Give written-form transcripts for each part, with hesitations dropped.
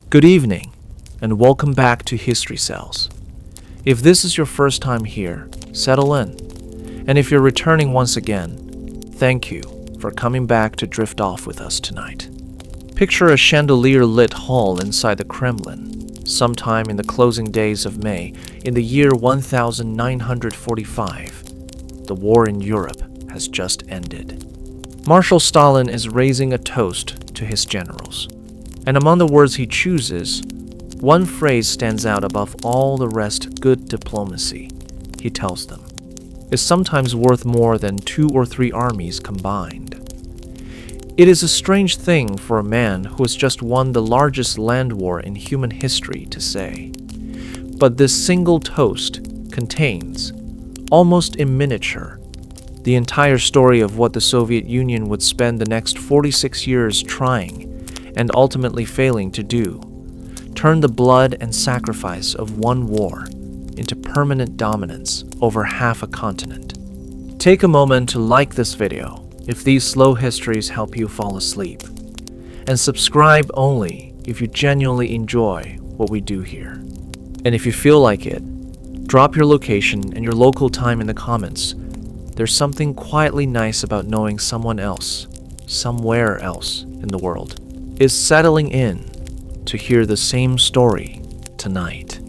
Good evening, and welcome back to History Cells. If this is your first time here, settle in. And if you're returning once again, thank you for coming back to drift off with us tonight. Picture a chandelier-lit hall inside the Kremlin, sometime in the closing days of May in the year 1945. The war in Europe has just ended. Marshal Stalin is raising a toast to his generals. And among the words he chooses, one phrase stands out above all the rest: good diplomacy. He tells them, is sometimes worth more than 2 or 3 armies combined. It is a strange thing for a man who has just won the largest land war in human history to say. But this single toast contains, almost in miniature, the entire story of what the Soviet Union would spend the next 46 years trying and ultimately failing to do: turn the blood and sacrifice of one war into permanent dominance over half a continent. Take a moment to like this video if these slow histories help you fall asleep, and subscribe only if you genuinely enjoy what we do here. And if you feel like it, drop your location and your local time in the comments. There's something quietly nice about knowing someone else, somewhere else in the world, is settling in to hear the same story tonight.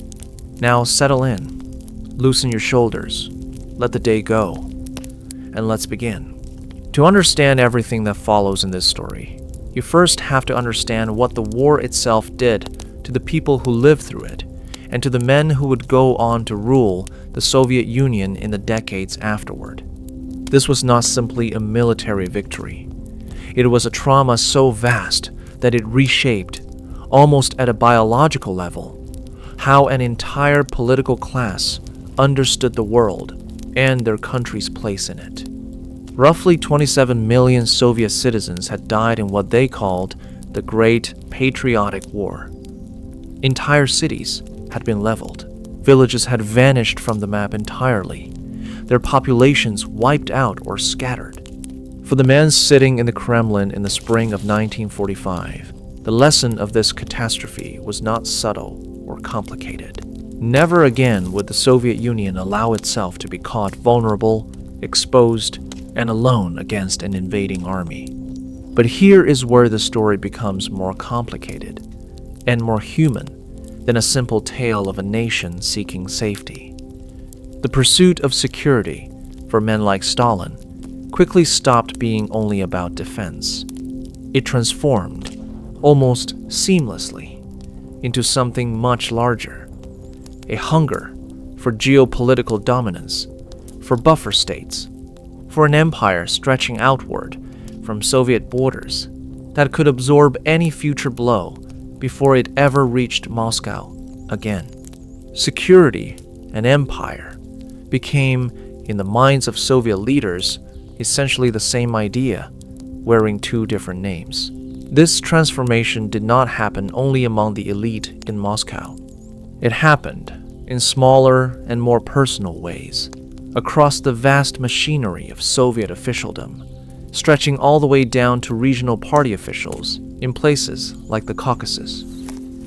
Now settle in, loosen your shoulders, let the day go, and let's begin. To understand everything that follows in this story, you first have to understand what the war itself did to the people who lived through it, and to the men who would go on to rule the Soviet Union in the decades afterward. This was not simply a military victory. It was a trauma so vast that it reshaped, almost at a biological level, how an entire political class understood the world and their country's place in it. Roughly 27 million Soviet citizens had died in what they called the Great Patriotic War. Entire cities had been leveled. Villages had vanished from the map entirely, their populations wiped out or scattered. For the man sitting in the Kremlin in the spring of 1945, the lesson of this catastrophe was not subtle or complicated. Never again would the Soviet Union allow itself to be caught vulnerable, exposed, and alone against an invading army. But here is where the story becomes more complicated and more human than a simple tale of a nation seeking safety. The pursuit of security, for men like Stalin, quickly stopped being only about defense. It transformed, almost seamlessly, into something much larger: a hunger for geopolitical dominance, for buffer states, for an empire stretching outward from Soviet borders that could absorb any future blow before it ever reached Moscow again. Security and empire became, in the minds of Soviet leaders, essentially the same idea, wearing 2 different names. This transformation did not happen only among the elite in Moscow. It happened in smaller and more personal ways, across the vast machinery of Soviet officialdom, stretching all the way down to regional party officials in places like the Caucasus.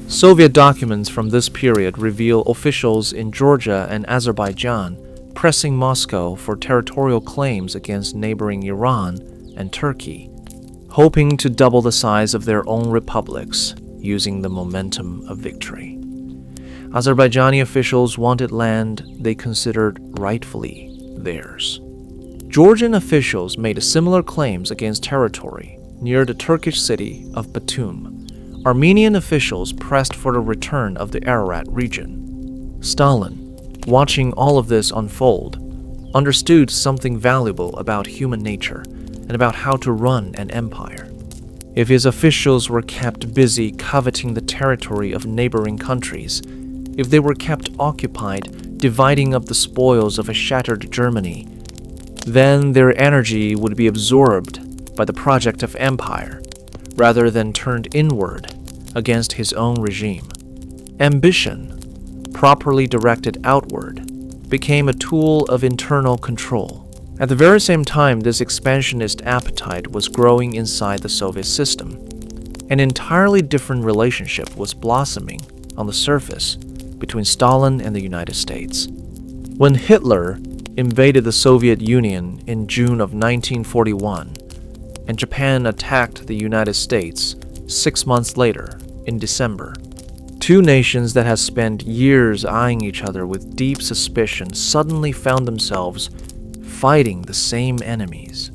Soviet documents from this period reveal officials in Georgia and Azerbaijan pressing Moscow for territorial claims against neighboring Iran and Turkey, hoping to double the size of their own republics using the momentum of victory. Azerbaijani officials wanted land they considered rightfully theirs. Georgian officials made similar claims against territory near the Turkish city of Batum. Armenian officials pressed for the return of the Ararat region. Stalin, watching all of this unfold, understood something valuable about human nature and about how to run an empire. If his officials were kept busy coveting the territory of neighboring countries, if they were kept occupied dividing up the spoils of a shattered Germany, then their energy would be absorbed by the project of empire, rather than turned inward against his own regime. Ambition, properly directed outward, became a tool of internal control. At the very same time, this expansionist appetite was growing inside the Soviet system. An entirely different relationship was blossoming on the surface between Stalin and the United States. When Hitler invaded the Soviet Union in June of 1941, and Japan attacked the United States 6 months later in December, two nations that had spent years eyeing each other with deep suspicion suddenly found themselves fighting the same enemies.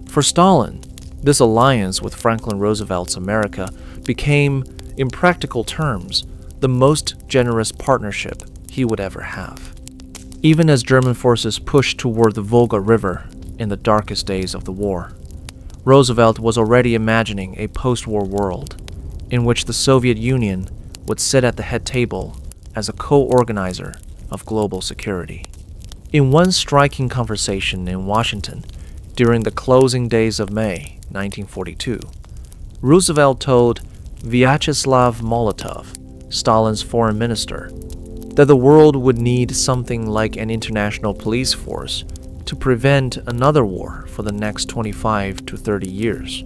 For Stalin, this alliance with Franklin Roosevelt's America became, in practical terms, the most generous partnership he would ever have. Even as German forces pushed toward the Volga River in the darkest days of the war, Roosevelt was already imagining a post-war world in which the Soviet Union would sit at the head table as a co-organizer of global security. In one striking conversation in Washington during the closing days of May 1942, Roosevelt told Vyacheslav Molotov, Stalin's foreign minister, that the world would need something like an international police force to prevent another war for the next 25 to 30 years.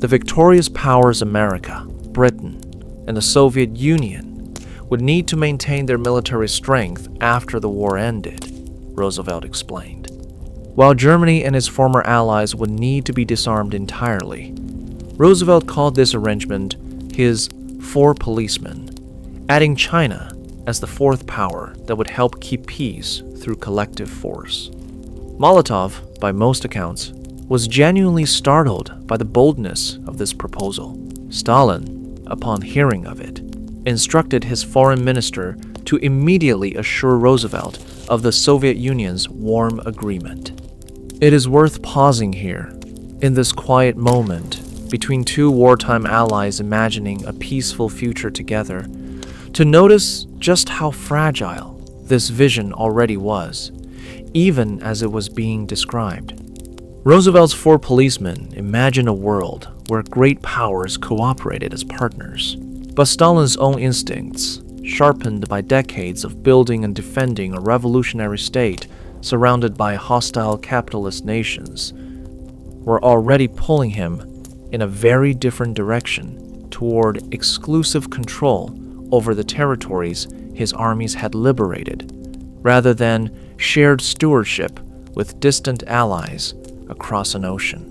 The victorious powers America, Britain, and the Soviet Union would need to maintain their military strength after the war ended, Roosevelt explained. While Germany and its former allies would need to be disarmed entirely, Roosevelt called this arrangement his Four Policemen, adding China as the fourth power that would help keep peace through collective force. Molotov, by most accounts, was genuinely startled by the boldness of this proposal. Stalin, upon hearing of it, instructed his foreign minister to immediately assure Roosevelt of the Soviet Union's warm agreement. It is worth pausing here, in this quiet moment between two wartime allies imagining a peaceful future together, to notice just how fragile this vision already was, even as it was being described. Roosevelt's Four Policemen imagined a world where great powers cooperated as partners, but Stalin's own instincts, sharpened by decades of building and defending a revolutionary state surrounded by hostile capitalist nations, were already pulling him in a very different direction toward exclusive control over the territories his armies had liberated, rather than shared stewardship with distant allies across an ocean.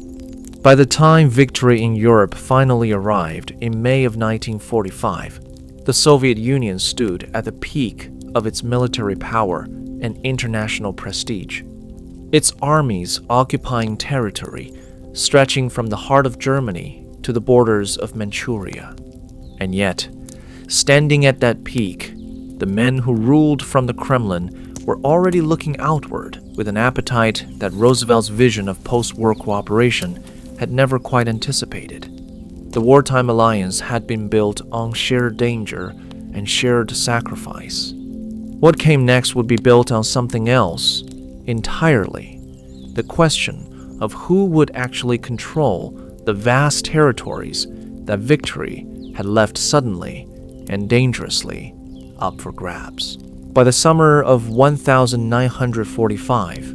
By the time victory in Europe finally arrived in May of 1945, the Soviet Union stood at the peak of its military power and international prestige. Its armies occupying territory stretching from the heart of Germany to the borders of Manchuria. And yet, standing at that peak, the men who ruled from the Kremlin were already looking outward with an appetite that Roosevelt's vision of post-war cooperation had never quite anticipated. The wartime alliance had been built on shared danger and shared sacrifice. What came next would be built on something else entirely: the question of who would actually control the vast territories that victory had left suddenly and dangerously up for grabs. By the summer of 1945,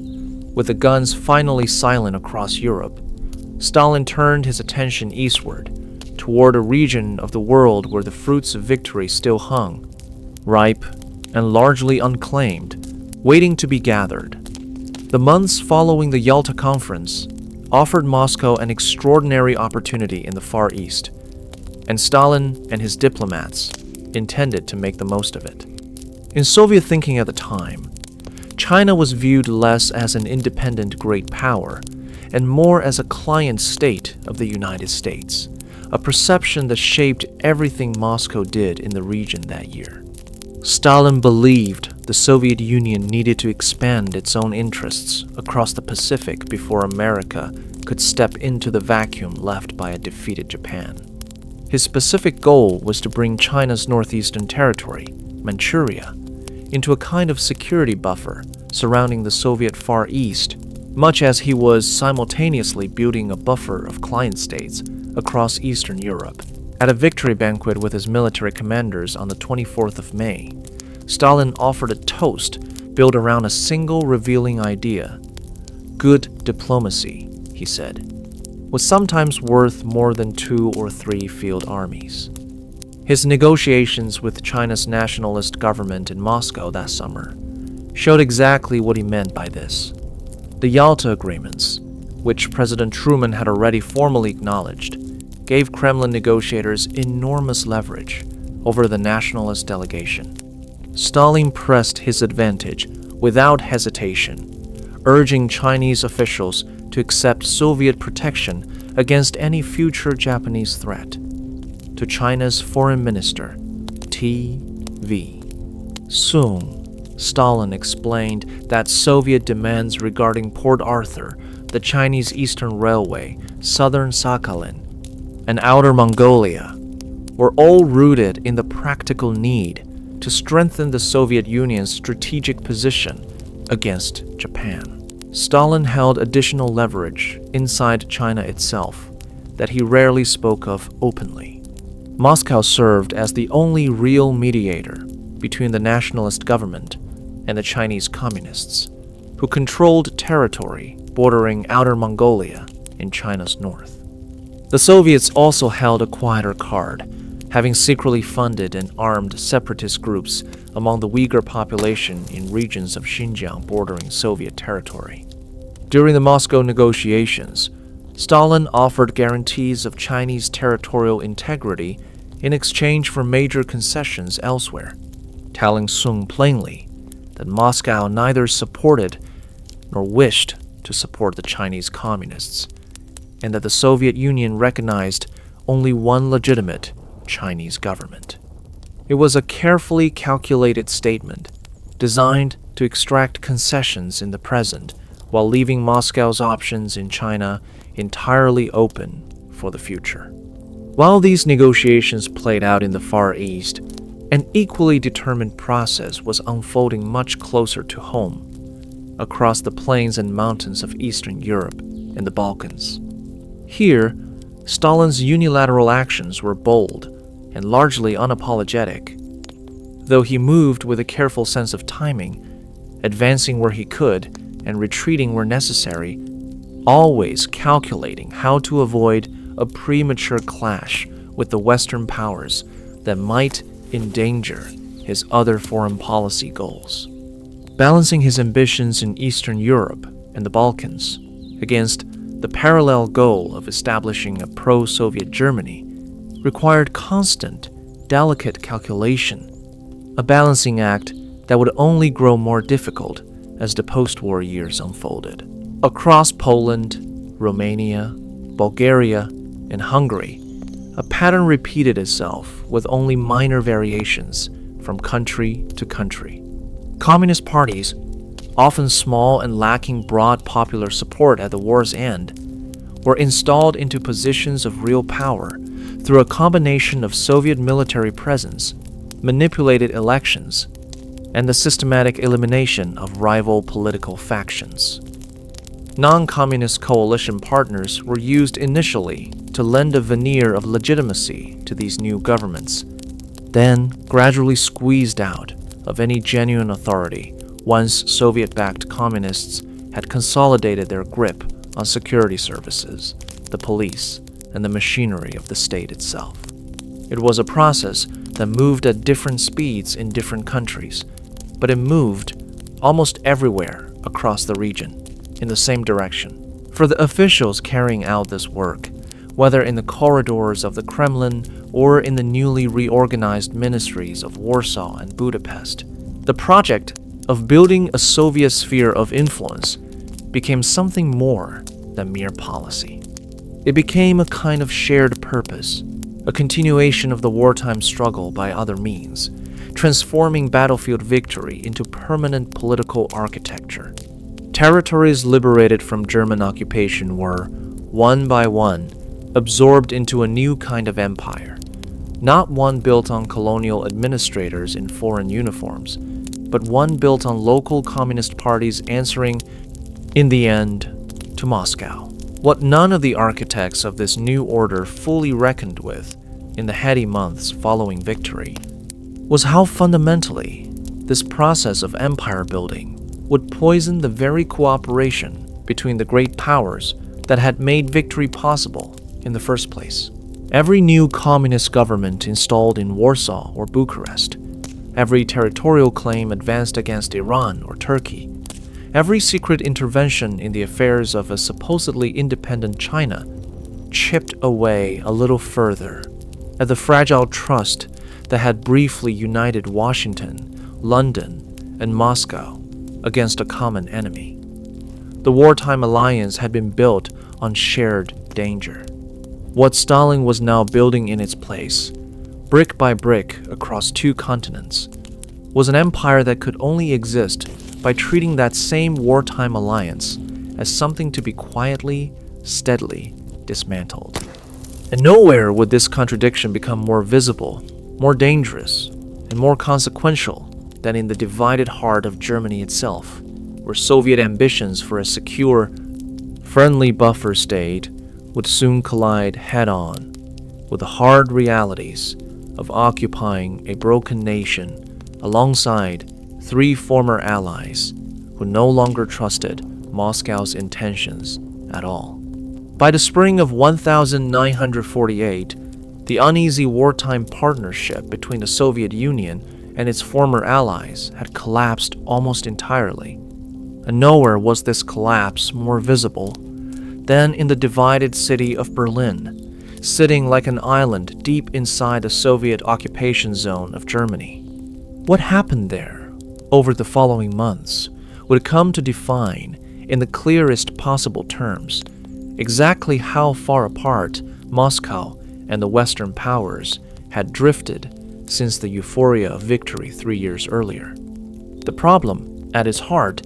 with the guns finally silent across Europe, Stalin turned his attention eastward, toward a region of the world where the fruits of victory still hung, ripe and largely unclaimed, waiting to be gathered. The months following the Yalta Conference offered Moscow an extraordinary opportunity in the Far East, and Stalin and his diplomats intended to make the most of it. In Soviet thinking at the time, China was viewed less as an independent great power and more as a client state of the United States, a perception that shaped everything Moscow did in the region that year. Stalin believed the Soviet Union needed to expand its own interests across the Pacific before America could step into the vacuum left by a defeated Japan. His specific goal was to bring China's northeastern territory, Manchuria, into a kind of security buffer surrounding the Soviet Far East, much as he was simultaneously building a buffer of client states across Eastern Europe. At a victory banquet with his military commanders on the 24th of May, Stalin offered a toast built around a single revealing idea. Good diplomacy, he said. was sometimes worth more than 2 or 3 field armies. His negotiations with China's nationalist government in Moscow that summer showed exactly what he meant by this. The Yalta Agreements, which President Truman had already formally acknowledged, gave Kremlin negotiators enormous leverage over the nationalist delegation. Stalin pressed his advantage without hesitation, urging Chinese officials to accept Soviet protection against any future Japanese threat. To China's foreign minister, T.V. Soon, Stalin explained that Soviet demands regarding Port Arthur, the Chinese Eastern Railway, southern Sakhalin, and outer Mongolia were all rooted in the practical need to strengthen the Soviet Union's strategic position against Japan. Stalin held additional leverage inside China itself that he rarely spoke of openly. Moscow served as the only real mediator between the nationalist government and the Chinese communists, who controlled territory bordering outer Mongolia in China's north. The Soviets also held a quieter card, having secretly funded and armed separatist groups among the Uyghur population in regions of Xinjiang bordering Soviet territory. During the Moscow negotiations, Stalin offered guarantees of Chinese territorial integrity in exchange for major concessions elsewhere, telling Soong plainly that Moscow neither supported nor wished to support the Chinese communists, and that the Soviet Union recognized only one legitimate Chinese government. It was a carefully calculated statement designed to extract concessions in the present while leaving Moscow's options in China entirely open for the future. While these negotiations played out in the Far East, an equally determined process was unfolding much closer to home, across the plains and mountains of Eastern Europe and the Balkans. Here, Stalin's unilateral actions were bold and largely unapologetic, though he moved with a careful sense of timing, advancing where he could and retreating where necessary, always calculating how to avoid a premature clash with the Western powers that might endanger his other foreign policy goals. Balancing his ambitions in Eastern Europe and the Balkans against the parallel goal of establishing a pro-Soviet Germany required constant, delicate calculation, a balancing act that would only grow more difficult as the post-war years unfolded. Across Poland, Romania, Bulgaria, and Hungary, a pattern repeated itself with only minor variations from country to country. Communist parties, often small and lacking broad popular support at the war's end, were installed into positions of real power through a combination of Soviet military presence, manipulated elections, and the systematic elimination of rival political factions. Non-communist coalition partners were used initially to lend a veneer of legitimacy to these new governments, then gradually squeezed out of any genuine authority once Soviet-backed communists had consolidated their grip on security services, the police, and the machinery of the state itself. It was a process that moved at different speeds in different countries, but it moved almost everywhere across the region in the same direction. For the officials carrying out this work, whether in the corridors of the Kremlin or in the newly reorganized ministries of Warsaw and Budapest, the project of building a Soviet sphere of influence became something more than mere policy. It became a kind of shared purpose, a continuation of the wartime struggle by other means, transforming battlefield victory into permanent political architecture. Territories liberated from German occupation were, one by one, absorbed into a new kind of empire, not one built on colonial administrators in foreign uniforms, but one built on local communist parties answering, in the end, to Moscow. What none of the architects of this new order fully reckoned with in the heady months following victory was how fundamentally this process of empire building would poison the very cooperation between the great powers that had made victory possible in the first place. Every new communist government installed in Warsaw or Bucharest, every territorial claim advanced against Iran or Turkey, every secret intervention in the affairs of a supposedly independent China chipped away a little further at the fragile trust that had briefly united Washington, London, and Moscow against a common enemy. The wartime alliance had been built on shared danger. What Stalin was now building in its place, brick by brick across two continents, was an empire that could only exist by treating that same wartime alliance as something to be quietly, steadily dismantled. And nowhere would this contradiction become more visible, more dangerous, and more consequential than in the divided heart of Germany itself, where Soviet ambitions for a secure, friendly buffer state would soon collide head-on with the hard realities of occupying a broken nation alongside three former allies who no longer trusted Moscow's intentions at all. By the spring of 1948, the uneasy wartime partnership between the Soviet Union and its former allies had collapsed almost entirely. And nowhere was this collapse more visible than in the divided city of Berlin, sitting like an island deep inside the Soviet occupation zone of Germany. What happened there over the following months would come to define, in the clearest possible terms, exactly how far apart Moscow and the Western powers had drifted since the euphoria of victory 3 years earlier. The problem, at its heart,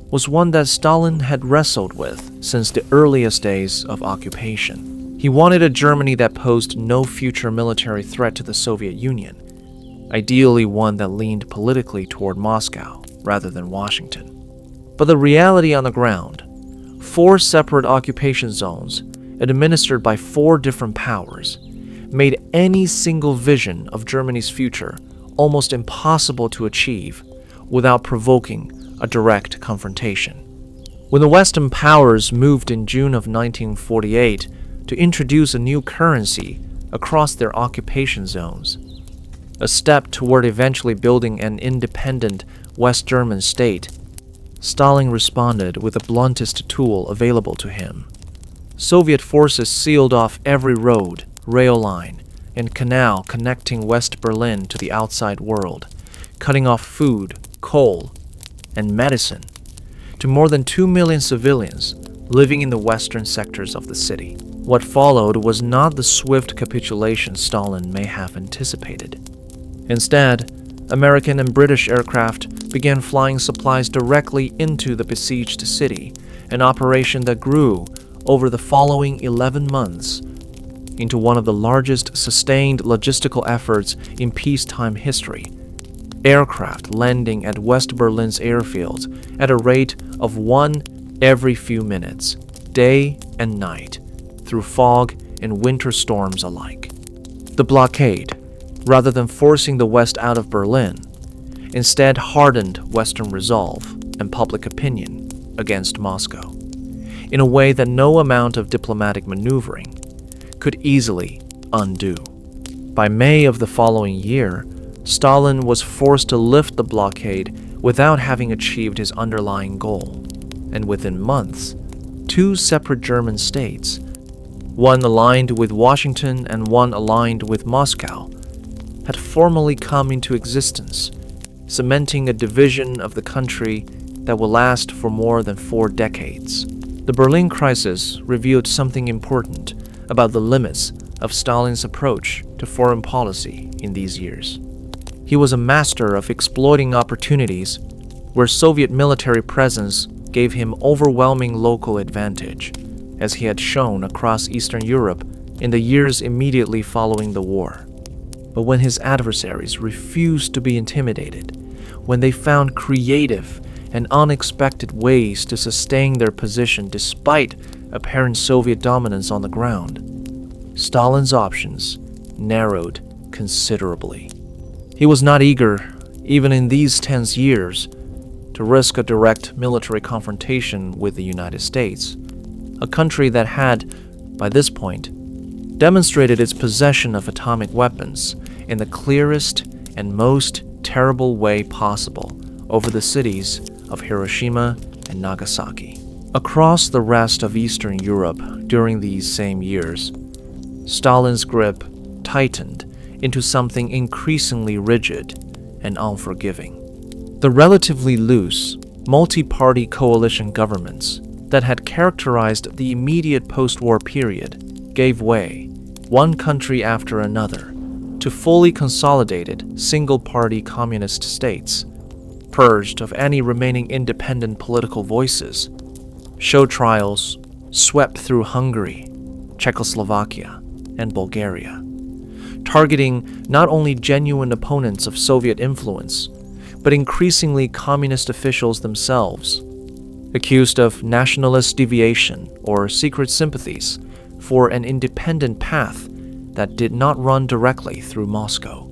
was one that Stalin had wrestled with since the earliest days of occupation. He wanted a Germany that posed no future military threat to the Soviet Union, ideally one that leaned politically toward Moscow rather than Washington. But the reality on the ground, 4 separate occupation zones administered by 4 different powers, made any single vision of Germany's future almost impossible to achieve without provoking a direct confrontation. When the Western powers moved in June of 1948 to introduce a new currency across their occupation zones, a step toward eventually building an independent West German state, Stalin responded with the bluntest tool available to him. Soviet forces sealed off every road, rail line, and canal connecting West Berlin to the outside world, cutting off food, coal, and medicine to more than 2 million civilians living in the western sectors of the city. What followed was not the swift capitulation Stalin may have anticipated. Instead, American and British aircraft began flying supplies directly into the besieged city, an operation that grew over the following 11 months into one of the largest sustained logistical efforts in peacetime history. Aircraft landing at West Berlin's airfields at a rate of 1 every few minutes, day and night, through fog and winter storms alike. The blockade, rather than forcing the West out of Berlin, instead hardened Western resolve and public opinion against Moscow, in a way that no amount of diplomatic maneuvering could easily undo. By May of the following year, Stalin was forced to lift the blockade without having achieved his underlying goal, and within months, 2 separate German states, one aligned with Washington and one aligned with Moscow, had formally come into existence, cementing a division of the country that will last for more than 4 decades. The Berlin crisis revealed something important about the limits of Stalin's approach to foreign policy in these years. He was a master of exploiting opportunities where Soviet military presence gave him overwhelming local advantage, as he had shown across Eastern Europe in the years immediately following the war. But when his adversaries refused to be intimidated, when they found creative and unexpected ways to sustain their position despite apparent Soviet dominance on the ground, Stalin's options narrowed considerably. He was not eager, even in these tense years, to risk a direct military confrontation with the United States, a country that had, by this point, demonstrated its possession of atomic weapons in the clearest and most terrible way possible over the cities of Hiroshima and Nagasaki. Across the rest of Eastern Europe during these same years, Stalin's grip tightened into something increasingly rigid and unforgiving. The relatively loose, multi-party coalition governments that had characterized the immediate post-war period gave way, one country after another, to fully consolidated single-party communist states, purged of any remaining independent political voices. Show trials swept through Hungary, Czechoslovakia, and Bulgaria, targeting not only genuine opponents of Soviet influence, but increasingly communist officials themselves, accused of nationalist deviation or secret sympathies for an independent path that did not run directly through Moscow.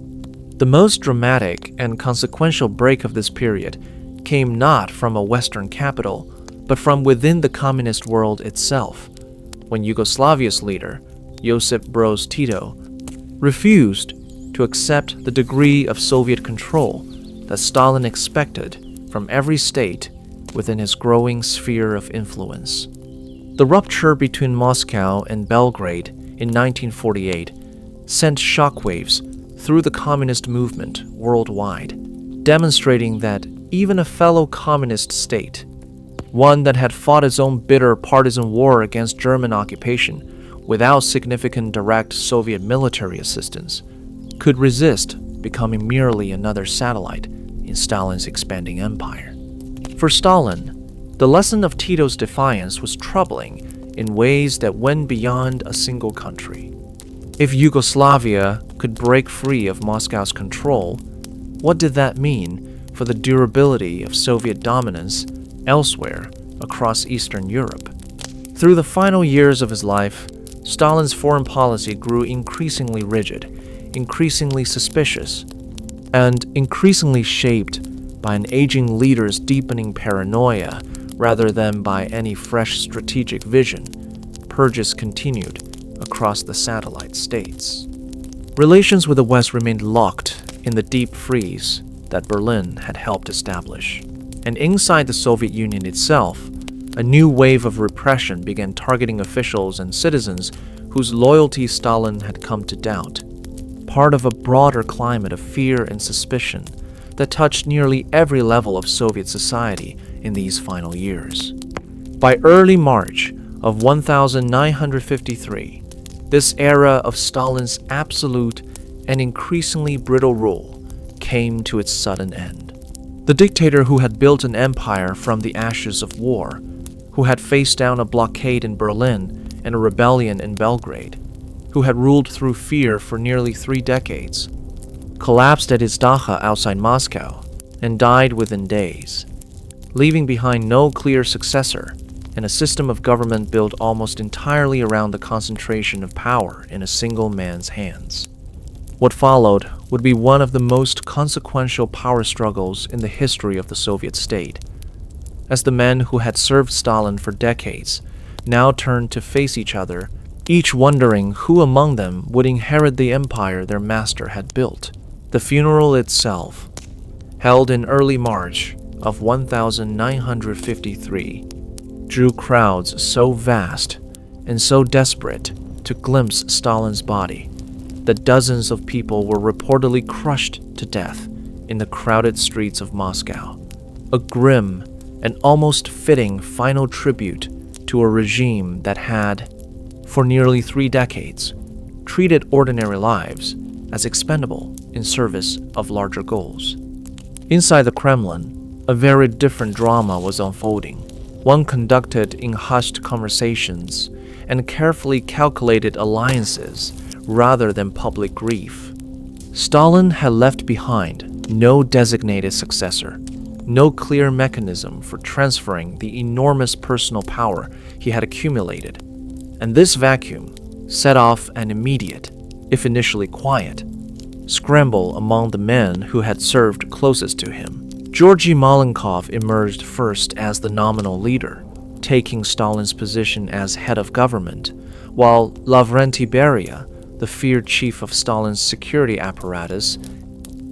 The most dramatic and consequential break of this period came not from a Western capital, but from within the communist world itself, when Yugoslavia's leader, Josip Broz Tito, refused to accept the degree of Soviet control that Stalin expected from every state within his growing sphere of influence. The rupture between Moscow and Belgrade in 1948 sent shockwaves through the communist movement worldwide, demonstrating that even a fellow communist state, one that had fought its own bitter partisan war against German occupation without significant direct Soviet military assistance, could resist becoming merely another satellite in Stalin's expanding empire. For Stalin, the lesson of Tito's defiance was troubling in ways that went beyond a single country. If Yugoslavia could break free of Moscow's control, what did that mean for the durability of Soviet dominance elsewhere across Eastern Europe? Through the final years of his life, Stalin's foreign policy grew increasingly rigid, increasingly suspicious, and increasingly shaped by an aging leader's deepening paranoia rather than by any fresh strategic vision. Purges continued across the satellite states. Relations with the West remained locked in the deep freeze that Berlin had helped establish. And inside the Soviet Union itself, a new wave of repression began targeting officials and citizens whose loyalty Stalin had come to doubt, part of a broader climate of fear and suspicion that touched nearly every level of Soviet society in these final years. By early March of 1953, this era of Stalin's absolute and increasingly brittle rule came to its sudden end. The dictator who had built an empire from the ashes of war, who had faced down a blockade in Berlin and a rebellion in Belgrade, who had ruled through fear for nearly 3 decades, collapsed at his dacha outside Moscow and died within days, leaving behind no clear successor and a system of government built almost entirely around the concentration of power in a single man's hands. What followed would be one of the most consequential power struggles in the history of the Soviet state, as the men who had served Stalin for decades now turned to face each other, each wondering who among them would inherit the empire their master had built. The funeral itself, held in early March of 1953, drew crowds so vast and so desperate to glimpse Stalin's body that dozens of people were reportedly crushed to death in the crowded streets of Moscow. A grim and almost fitting final tribute to a regime that had, for nearly 3 decades, treated ordinary lives as expendable in service of larger goals. Inside the Kremlin, a very different drama was unfolding, one conducted in hushed conversations and carefully calculated alliances rather than public grief. Stalin had left behind no designated successor, no clear mechanism for transferring the enormous personal power he had accumulated, and this vacuum set off an immediate, if initially quiet, scramble among the men who had served closest to him. Georgy Malenkov emerged first as the nominal leader, taking Stalin's position as head of government, while Lavrentiy Beria, the feared chief of Stalin's security apparatus,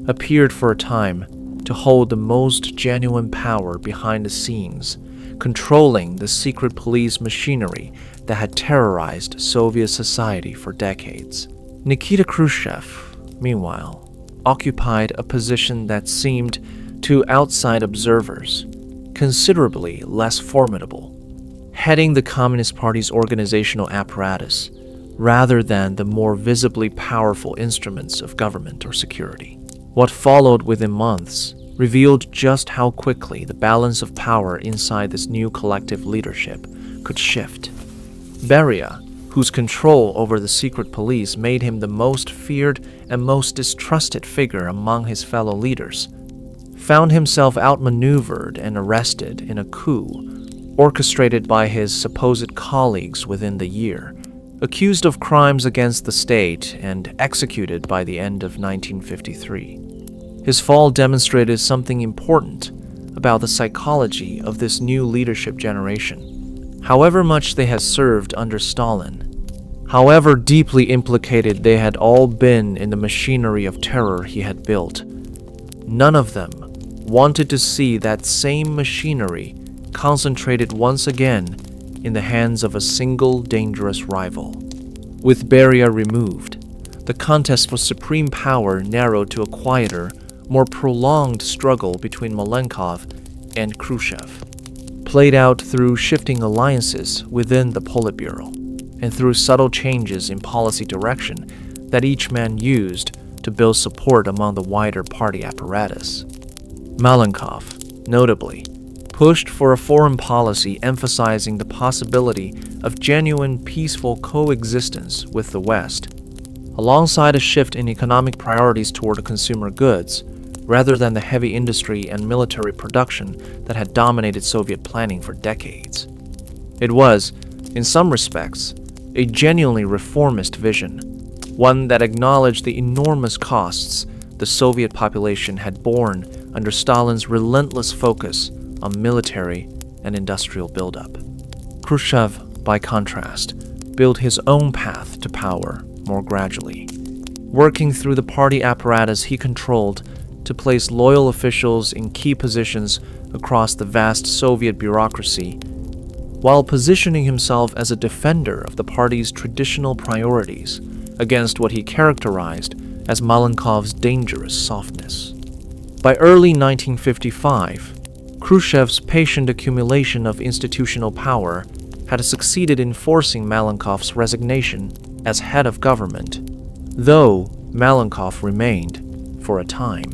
appeared for a time to hold the most genuine power behind the scenes, controlling the secret police machinery that had terrorized Soviet society for decades. Nikita Khrushchev, meanwhile, occupied a position that seemed, to outside observers, considerably less formidable, heading the Communist Party's organizational apparatus rather than the more visibly powerful instruments of government or security. What followed within months revealed just how quickly the balance of power inside this new collective leadership could shift. Beria, whose control over the secret police made him the most feared and most distrusted figure among his fellow leaders, found himself outmaneuvered and arrested in a coup orchestrated by his supposed colleagues within the year, accused of crimes against the state and executed by the end of 1953. His fall demonstrated something important about the psychology of this new leadership generation. However much they had served under Stalin, however deeply implicated they had all been in the machinery of terror he had built, none of them wanted to see that same machinery concentrated once again in the hands of a single dangerous rival. With Beria removed, the contest for supreme power narrowed to a quieter, more prolonged struggle between Malenkov and Khrushchev, played out through shifting alliances within the Politburo and through subtle changes in policy direction that each man used to build support among the wider party apparatus. Malenkov, notably, pushed for a foreign policy emphasizing the possibility of genuine peaceful coexistence with the West, alongside a shift in economic priorities toward consumer goods, rather than the heavy industry and military production that had dominated Soviet planning for decades. It was, in some respects, a genuinely reformist vision, one that acknowledged the enormous costs the Soviet population had borne under Stalin's relentless focus on military and industrial buildup. Khrushchev, by contrast, built his own path to power more gradually, working through the party apparatus he controlled to place loyal officials in key positions across the vast Soviet bureaucracy, while positioning himself as a defender of the party's traditional priorities against what he characterized as Malenkov's dangerous softness. By early 1955, Khrushchev's patient accumulation of institutional power had succeeded in forcing Malenkov's resignation as head of government, though Malenkov remained, for a time,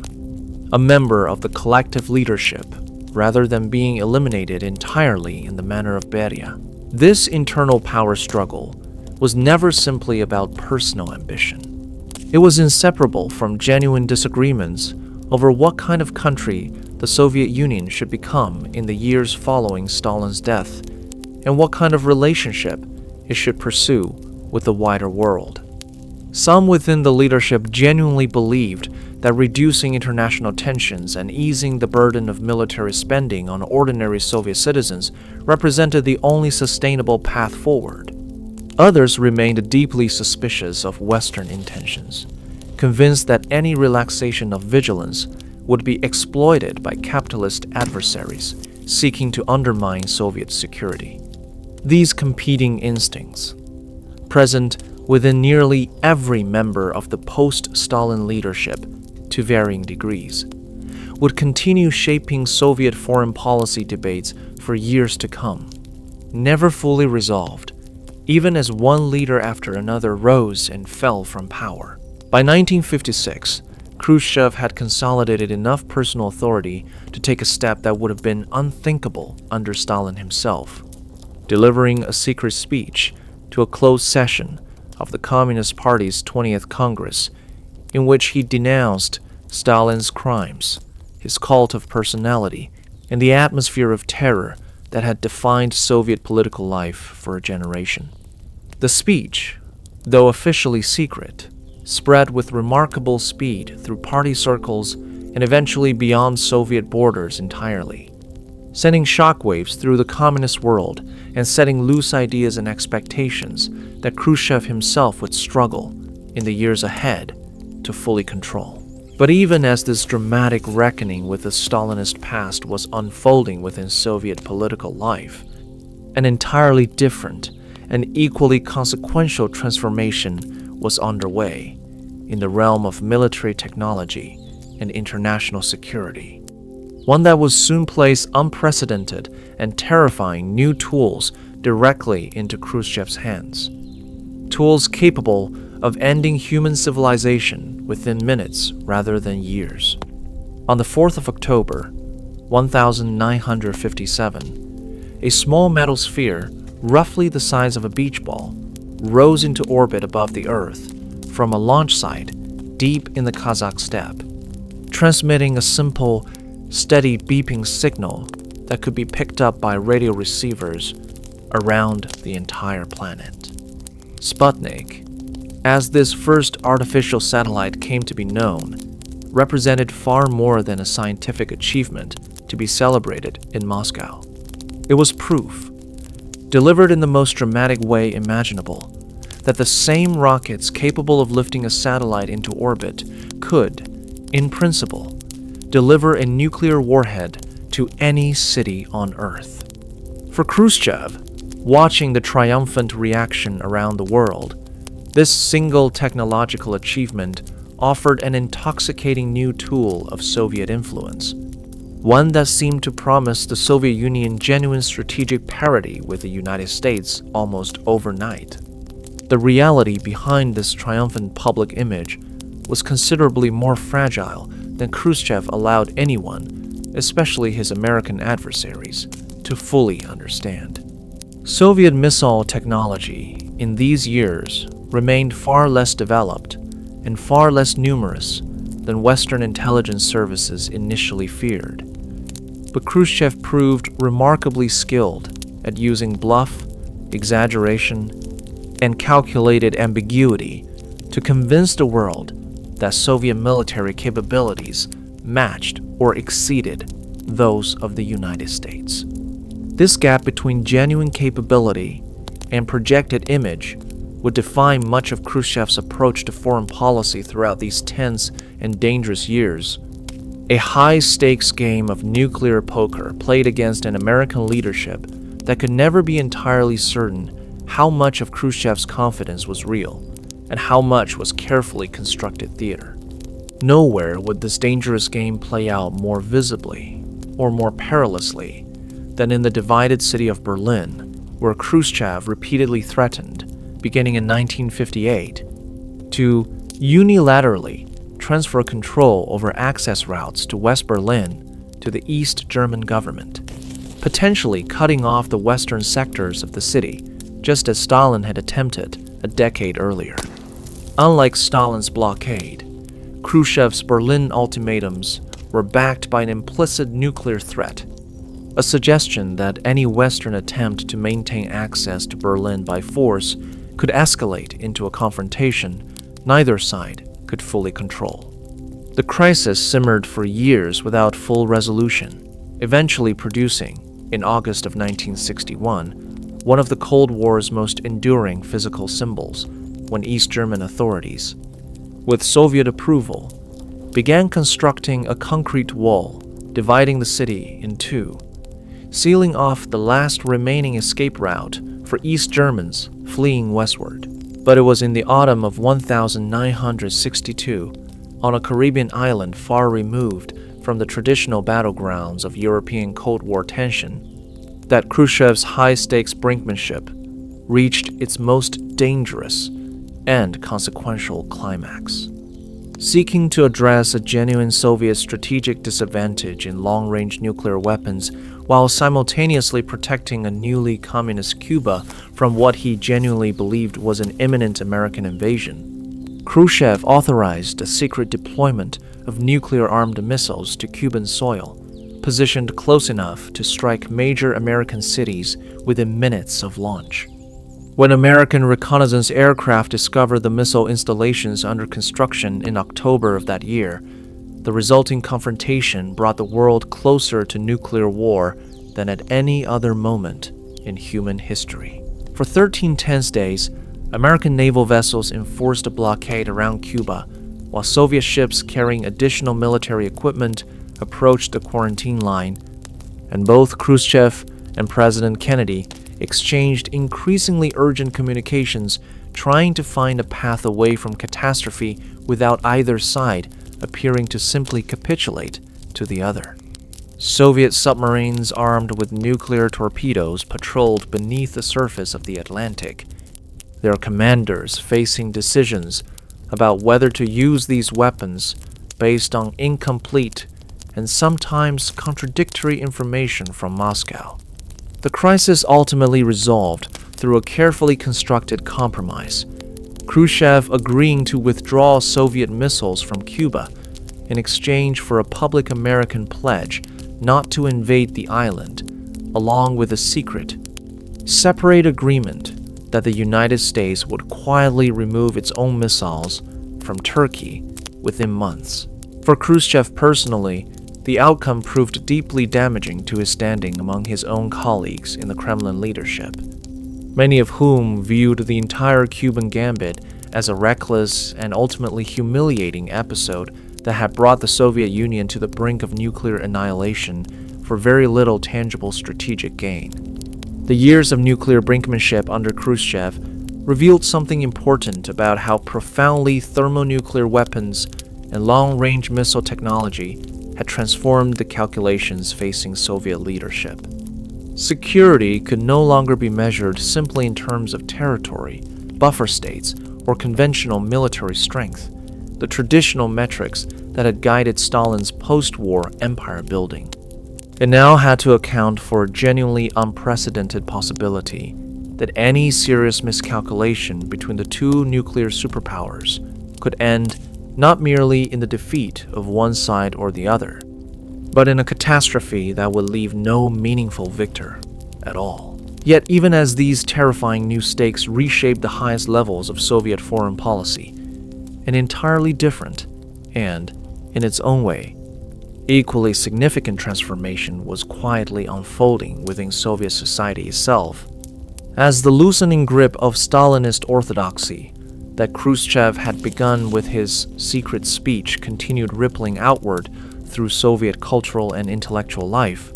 a member of the collective leadership rather than being eliminated entirely in the manner of Beria. This internal power struggle was never simply about personal ambition. It was inseparable from genuine disagreements over what kind of country the Soviet Union should become in the years following Stalin's death, and what kind of relationship it should pursue with the wider world. Some within the leadership genuinely believed that reducing international tensions and easing the burden of military spending on ordinary Soviet citizens represented the only sustainable path forward. Others remained deeply suspicious of Western intentions, convinced that any relaxation of vigilance would be exploited by capitalist adversaries seeking to undermine Soviet security. These competing instincts, present within nearly every member of the post-Stalin leadership to varying degrees, would continue shaping Soviet foreign policy debates for years to come, never fully resolved, even as one leader after another rose and fell from power. By 1956, Khrushchev had consolidated enough personal authority to take a step that would have been unthinkable under Stalin himself, delivering a secret speech to a closed session of the Communist Party's 20th Congress, in which he denounced Stalin's crimes, his cult of personality, and the atmosphere of terror that had defined Soviet political life for a generation. The speech, though officially secret, spread with remarkable speed through party circles and eventually beyond Soviet borders entirely. sending shockwaves through the communist world and setting loose ideas and expectations that Khrushchev himself would struggle in the years ahead to fully control. But even as this dramatic reckoning with the Stalinist past was unfolding within Soviet political life, an entirely different and equally consequential transformation was underway in the realm of military technology and international security. One that would soon place unprecedented and terrifying new tools directly into Khrushchev's hands. Tools capable of ending human civilization within minutes rather than years. On the 4th of October, 1957, a small metal sphere, roughly the size of a beach ball, rose into orbit above the Earth from a launch site deep in the Kazakh steppe, transmitting a simple, steady beeping signal that could be picked up by radio receivers around the entire planet. Sputnik, as this first artificial satellite came to be known, represented far more than a scientific achievement to be celebrated in Moscow. It was proof, delivered in the most dramatic way imaginable, that the same rockets capable of lifting a satellite into orbit could, in principle, deliver a nuclear warhead to any city on Earth. For Khrushchev, watching the triumphant reaction around the world, this single technological achievement offered an intoxicating new tool of Soviet influence, one that seemed to promise the Soviet Union genuine strategic parity with the United States almost overnight. The reality behind this triumphant public image was considerably more fragile than Khrushchev allowed anyone, especially his American adversaries, to fully understand. Soviet missile technology in these years remained far less developed and far less numerous than Western intelligence services initially feared. But Khrushchev proved remarkably skilled at using bluff, exaggeration, and calculated ambiguity to convince the world that Soviet military capabilities matched or exceeded those of the United States. This gap between genuine capability and projected image would define much of Khrushchev's approach to foreign policy throughout these tense and dangerous years. A high-stakes game of nuclear poker played against an American leadership that could never be entirely certain how much of Khrushchev's confidence was real and how much was carefully constructed theater. Nowhere would this dangerous game play out more visibly or more perilously than in the divided city of Berlin, where Khrushchev repeatedly threatened, beginning in 1958, to unilaterally transfer control over access routes to West Berlin to the East German government, potentially cutting off the western sectors of the city, just as Stalin had attempted a decade earlier. Unlike Stalin's blockade, Khrushchev's Berlin ultimatums were backed by an implicit nuclear threat, a suggestion that any Western attempt to maintain access to Berlin by force could escalate into a confrontation neither side could fully control. The crisis simmered for years without full resolution, eventually producing, in August of 1961, one of the Cold War's most enduring physical symbols, when East German authorities, with Soviet approval, began constructing a concrete wall dividing the city in two, sealing off the last remaining escape route for East Germans fleeing westward. But it was in the autumn of 1962, on a Caribbean island far removed from the traditional battlegrounds of European Cold War tension, that Khrushchev's high-stakes brinkmanship reached its most dangerous and consequential climax. Seeking to address a genuine Soviet strategic disadvantage in long-range nuclear weapons while simultaneously protecting a newly communist Cuba from what he genuinely believed was an imminent American invasion, Khrushchev authorized a secret deployment of nuclear-armed missiles to Cuban soil, positioned close enough to strike major American cities within minutes of launch. When American reconnaissance aircraft discovered the missile installations under construction in October of that year, the resulting confrontation brought the world closer to nuclear war than at any other moment in human history. For 13 tense days, American naval vessels enforced a blockade around Cuba, while Soviet ships carrying additional military equipment approached the quarantine line, and both Khrushchev and President Kennedy exchanged increasingly urgent communications trying to find a path away from catastrophe without either side appearing to simply capitulate to the other. Soviet submarines armed with nuclear torpedoes patrolled beneath the surface of the Atlantic, their commanders facing decisions about whether to use these weapons based on incomplete and sometimes contradictory information from Moscow. The crisis ultimately resolved through a carefully constructed compromise, Khrushchev agreeing to withdraw Soviet missiles from Cuba in exchange for a public American pledge not to invade the island, along with a secret, separate agreement that the United States would quietly remove its own missiles from Turkey within months. For Khrushchev personally, the outcome proved deeply damaging to his standing among his own colleagues in the Kremlin leadership, many of whom viewed the entire Cuban gambit as a reckless and ultimately humiliating episode that had brought the Soviet Union to the brink of nuclear annihilation for very little tangible strategic gain. The years of nuclear brinkmanship under Khrushchev revealed something important about how profoundly thermonuclear weapons and long-range missile technology had transformed the calculations facing Soviet leadership. Security could no longer be measured simply in terms of territory, buffer states, or conventional military strength, the traditional metrics that had guided Stalin's post-war empire building. It now had to account for a genuinely unprecedented possibility that any serious miscalculation between the two nuclear superpowers could end not merely in the defeat of one side or the other, but in a catastrophe that would leave no meaningful victor at all. Yet even as these terrifying new stakes reshaped the highest levels of Soviet foreign policy, an entirely different and, in its own way, equally significant transformation was quietly unfolding within Soviet society itself. As the loosening grip of Stalinist orthodoxy that Khrushchev had begun with his secret speech continued rippling outward through Soviet cultural and intellectual life,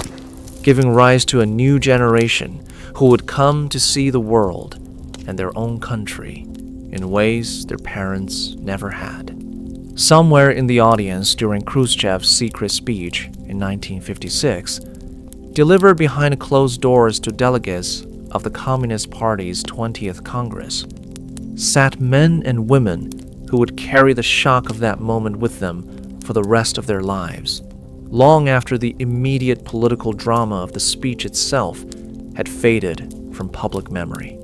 giving rise to a new generation who would come to see the world and their own country in ways their parents never had. Somewhere in the audience during Khrushchev's secret speech in 1956, delivered behind closed doors to delegates of the Communist Party's 20th Congress, sat men and women who would carry the shock of that moment with them for the rest of their lives, long after the immediate political drama of the speech itself had faded from public memory.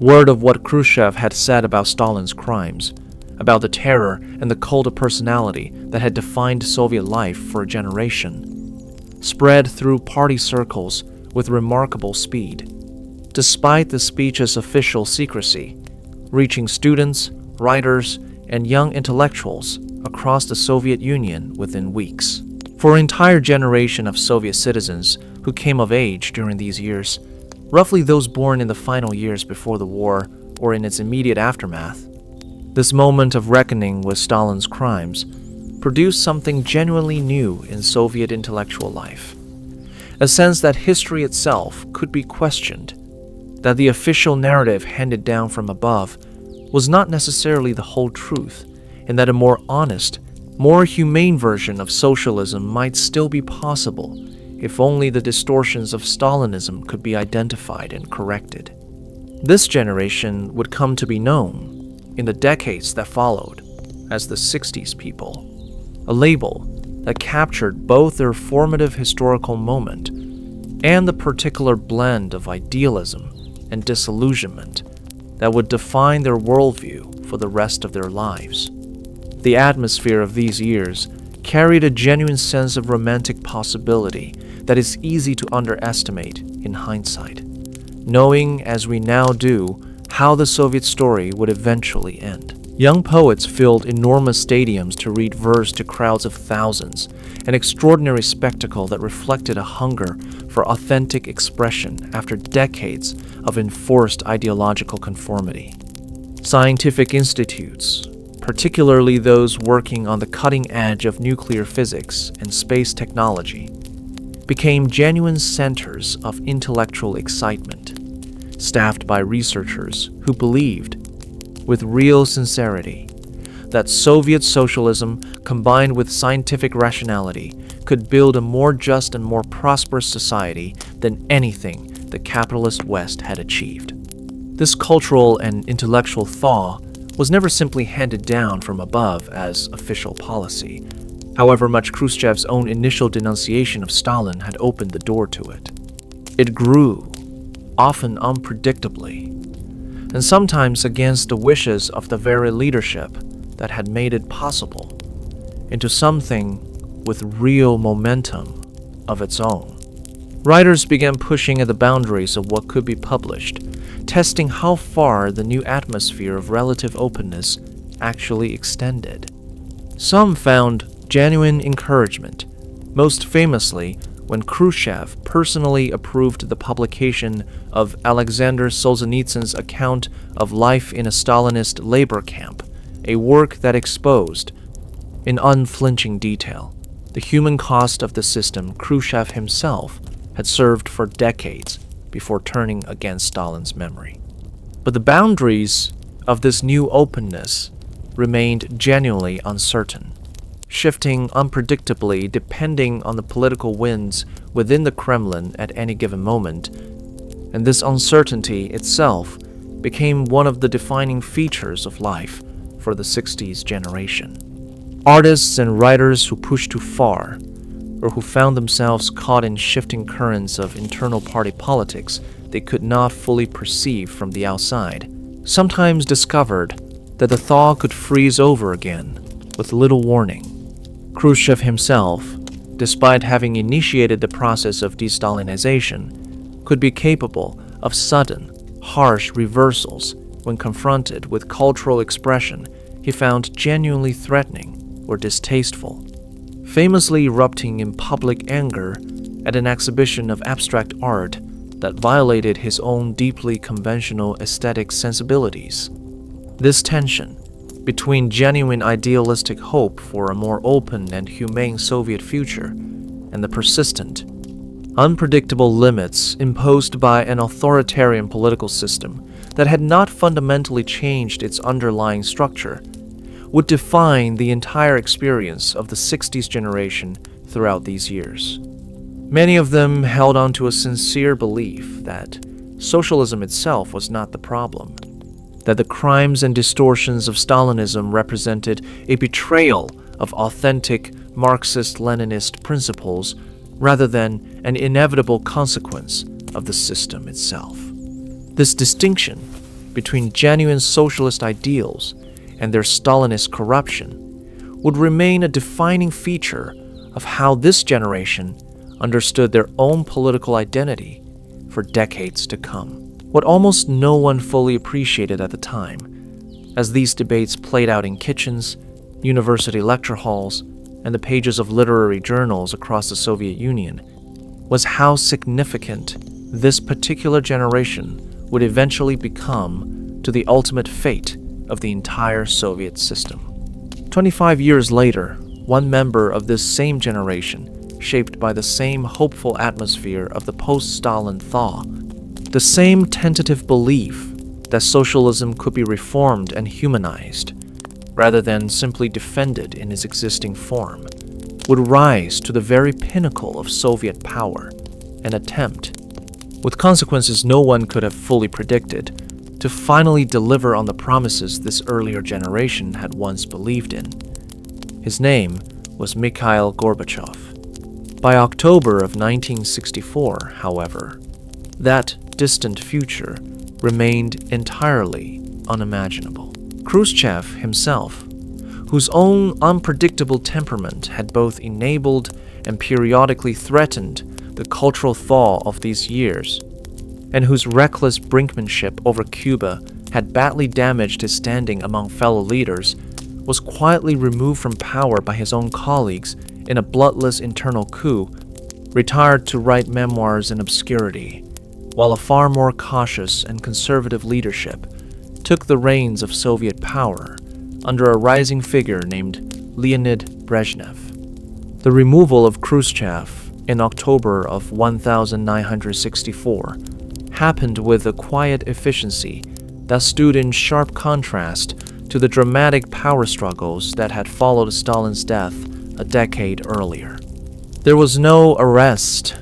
Word of what Khrushchev had said about Stalin's crimes, about the terror and the cult of personality that had defined Soviet life for a generation, spread through party circles with remarkable speed, despite the speech's official secrecy, reaching students, writers, and young intellectuals across the Soviet Union within weeks. For an entire generation of Soviet citizens who came of age during these years, roughly those born in the final years before the war or in its immediate aftermath, this moment of reckoning with Stalin's crimes produced something genuinely new in Soviet intellectual life. A sense that history itself could be questioned, that the official narrative handed down from above was not necessarily the whole truth, and that a more honest, more humane version of socialism might still be possible if only the distortions of Stalinism could be identified and corrected. This generation would come to be known, in the decades that followed, as the Sixties people, a label that captured both their formative historical moment and the particular blend of idealism and disillusionment that would define their worldview for the rest of their lives. The atmosphere of these years carried a genuine sense of romantic possibility that is easy to underestimate in hindsight, knowing as we now do how the Soviet story would eventually end. Young poets filled enormous stadiums to read verse to crowds of thousands, an extraordinary spectacle that reflected a hunger for authentic expression after decades of enforced ideological conformity. Scientific institutes, particularly those working on the cutting edge of nuclear physics and space technology, became genuine centers of intellectual excitement, staffed by researchers who believed, with real sincerity, that Soviet socialism combined with scientific rationality could build a more just and more prosperous society than anything the capitalist West had achieved. This cultural and intellectual thaw was never simply handed down from above as official policy, however much Khrushchev's own initial denunciation of Stalin had opened the door to it. It grew, often unpredictably, and sometimes against the wishes of the very leadership that had made it possible, into something with real momentum of its own. Writers began pushing at the boundaries of what could be published, testing how far the new atmosphere of relative openness actually extended. Some found genuine encouragement, most famously when Khrushchev personally approved the publication of Alexander Solzhenitsyn's account of life in a Stalinist labor camp, a work that exposed, in unflinching detail, the human cost of the system Khrushchev himself had served for decades before turning against Stalin's memory. But the boundaries of this new openness remained genuinely uncertain, shifting unpredictably depending on the political winds within the Kremlin at any given moment, and this uncertainty itself became one of the defining features of life for the 60s generation. Artists and writers who pushed too far, or who found themselves caught in shifting currents of internal party politics they could not fully perceive from the outside, sometimes discovered that the thaw could freeze over again with little warning. Khrushchev himself, despite having initiated the process of de-Stalinization, could be capable of sudden, harsh reversals when confronted with cultural expression he found genuinely threatening or distasteful, famously erupting in public anger at an exhibition of abstract art that violated his own deeply conventional aesthetic sensibilities. This tension between genuine idealistic hope for a more open and humane Soviet future and the persistent, unpredictable limits imposed by an authoritarian political system that had not fundamentally changed its underlying structure would define the entire experience of the 60s generation throughout these years. Many of them held on to a sincere belief that socialism itself was not the problem, that the crimes and distortions of Stalinism represented a betrayal of authentic Marxist-Leninist principles rather than an inevitable consequence of the system itself. This distinction between genuine socialist ideals and their Stalinist corruption would remain a defining feature of how this generation understood their own political identity for decades to come. What almost no one fully appreciated at the time, as these debates played out in kitchens, university lecture halls, and the pages of literary journals across the Soviet Union, was how significant this particular generation would eventually become to the ultimate fate of the entire Soviet system. 25 years later, one member of this same generation, shaped by the same hopeful atmosphere of the post-Stalin thaw, the same tentative belief that socialism could be reformed and humanized, rather than simply defended in its existing form, would rise to the very pinnacle of Soviet power and attempt, with consequences no one could have fully predicted, to finally deliver on the promises this earlier generation had once believed in. His name was Mikhail Gorbachev. By October of 1964, however, that distant future remained entirely unimaginable. Khrushchev himself, whose own unpredictable temperament had both enabled and periodically threatened the cultural thaw of these years, and whose reckless brinkmanship over Cuba had badly damaged his standing among fellow leaders, was quietly removed from power by his own colleagues in a bloodless internal coup, retired to write memoirs in obscurity, while a far more cautious and conservative leadership took the reins of Soviet power under a rising figure named Leonid Brezhnev. The removal of Khrushchev in October of 1964 happened with a quiet efficiency that stood in sharp contrast to the dramatic power struggles that had followed Stalin's death a decade earlier. There was no arrest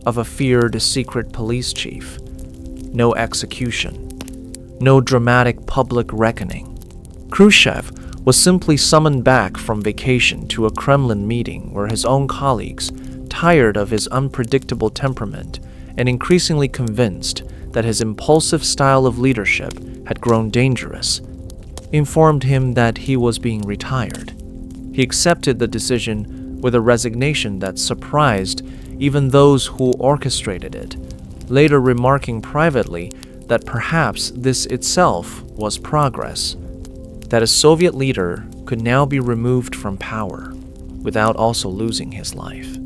of a feared secret police chief, no execution, no dramatic public reckoning. Khrushchev was simply summoned back from vacation to a Kremlin meeting where his own colleagues, tired of his unpredictable temperament and increasingly convinced that his impulsive style of leadership had grown dangerous, informed him that he was being retired. He accepted the decision with a resignation that surprised even those who orchestrated it, later remarking privately that perhaps this itself was progress, that a Soviet leader could now be removed from power without also losing his life.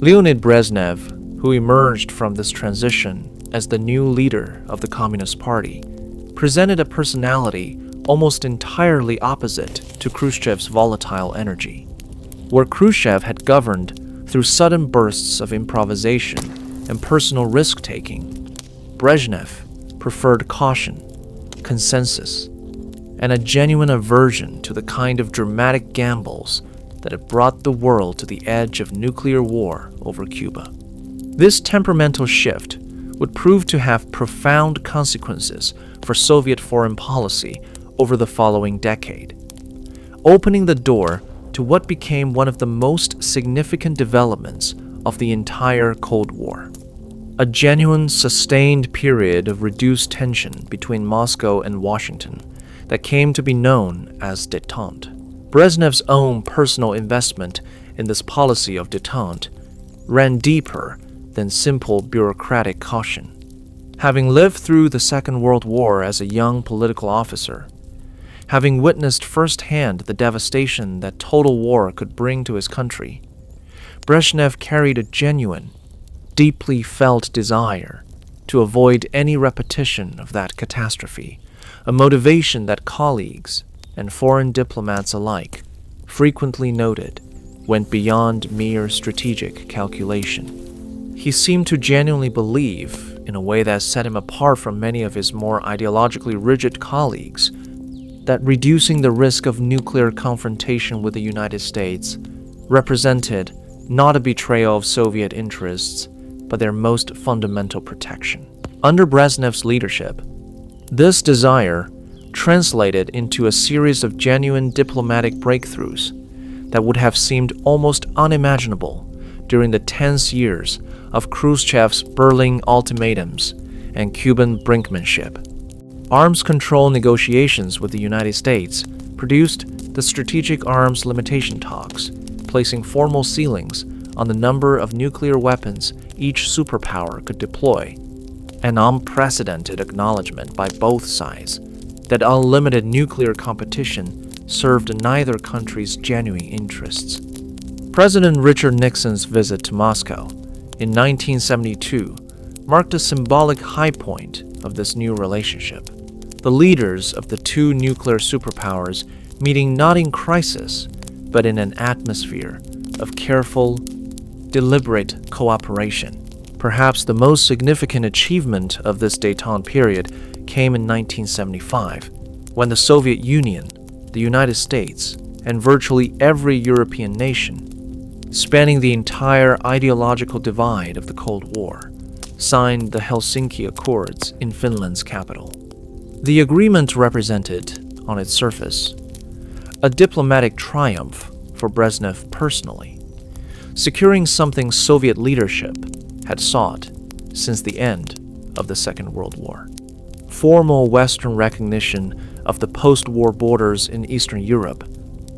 Leonid Brezhnev, who emerged from this transition as the new leader of the Communist Party, presented a personality almost entirely opposite to Khrushchev's volatile energy. Where Khrushchev had governed through sudden bursts of improvisation and personal risk-taking, Brezhnev preferred caution, consensus, and a genuine aversion to the kind of dramatic gambles that had brought the world to the edge of nuclear war over Cuba. This temperamental shift would prove to have profound consequences for Soviet foreign policy over the following decade, opening the door to what became one of the most significant developments of the entire Cold War. A genuine, sustained period of reduced tension between Moscow and Washington that came to be known as détente. Brezhnev's own personal investment in this policy of détente ran deeper than simple bureaucratic caution. Having lived through the Second World War as a young political officer, having witnessed firsthand the devastation that total war could bring to his country, Brezhnev carried a genuine, deeply felt desire to avoid any repetition of that catastrophe, a motivation that colleagues and foreign diplomats alike frequently noted went beyond mere strategic calculation. He seemed to genuinely believe, in a way that set him apart from many of his more ideologically rigid colleagues, that reducing the risk of nuclear confrontation with the United States represented not a betrayal of Soviet interests, but their most fundamental protection. Under Brezhnev's leadership, this desire translated into a series of genuine diplomatic breakthroughs that would have seemed almost unimaginable during the tense years of Khrushchev's Berlin ultimatums and Cuban brinkmanship. Arms control negotiations with the United States produced the Strategic Arms Limitation Talks, placing formal ceilings on the number of nuclear weapons each superpower could deploy, an unprecedented acknowledgement by both sides that unlimited nuclear competition served neither country's genuine interests. President Richard Nixon's visit to Moscow in 1972 marked a symbolic high point of this new relationship. The leaders of the two nuclear superpowers meeting not in crisis, but in an atmosphere of careful, deliberate cooperation. Perhaps the most significant achievement of this détente period came in 1975, when the Soviet Union, the United States, and virtually every European nation, spanning the entire ideological divide of the Cold War, signed the Helsinki Accords in Finland's capital. The agreement represented, on its surface, a diplomatic triumph for Brezhnev personally, securing something Soviet leadership had sought since the end of the Second World War. Formal Western recognition of the post-war borders in Eastern Europe,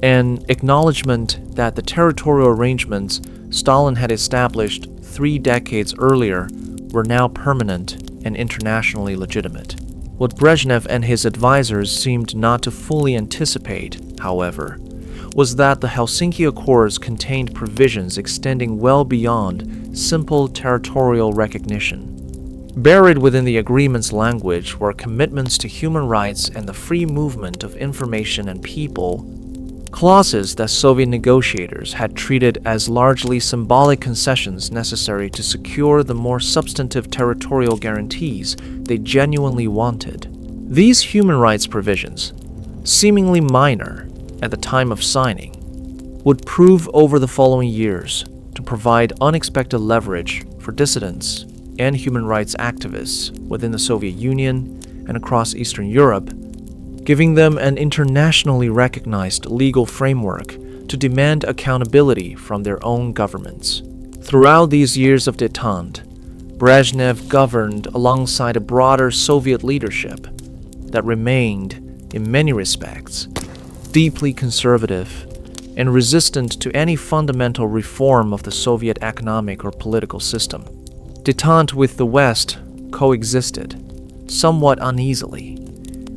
an acknowledgement that the territorial arrangements Stalin had established 3 decades earlier were now permanent and internationally legitimate. What Brezhnev and his advisors seemed not to fully anticipate, however, was that the Helsinki Accords contained provisions extending well beyond simple territorial recognition. Buried within the agreement's language were commitments to human rights and the free movement of information and people, clauses that Soviet negotiators had treated as largely symbolic concessions necessary to secure the more substantive territorial guarantees they genuinely wanted. These human rights provisions, seemingly minor at the time of signing, would prove over the following years to provide unexpected leverage for dissidents and human rights activists within the Soviet Union and across Eastern Europe, giving them an internationally recognized legal framework to demand accountability from their own governments. Throughout these years of détente, Brezhnev governed alongside a broader Soviet leadership that remained, in many respects, deeply conservative and resistant to any fundamental reform of the Soviet economic or political system. Détente with the West coexisted, somewhat uneasily,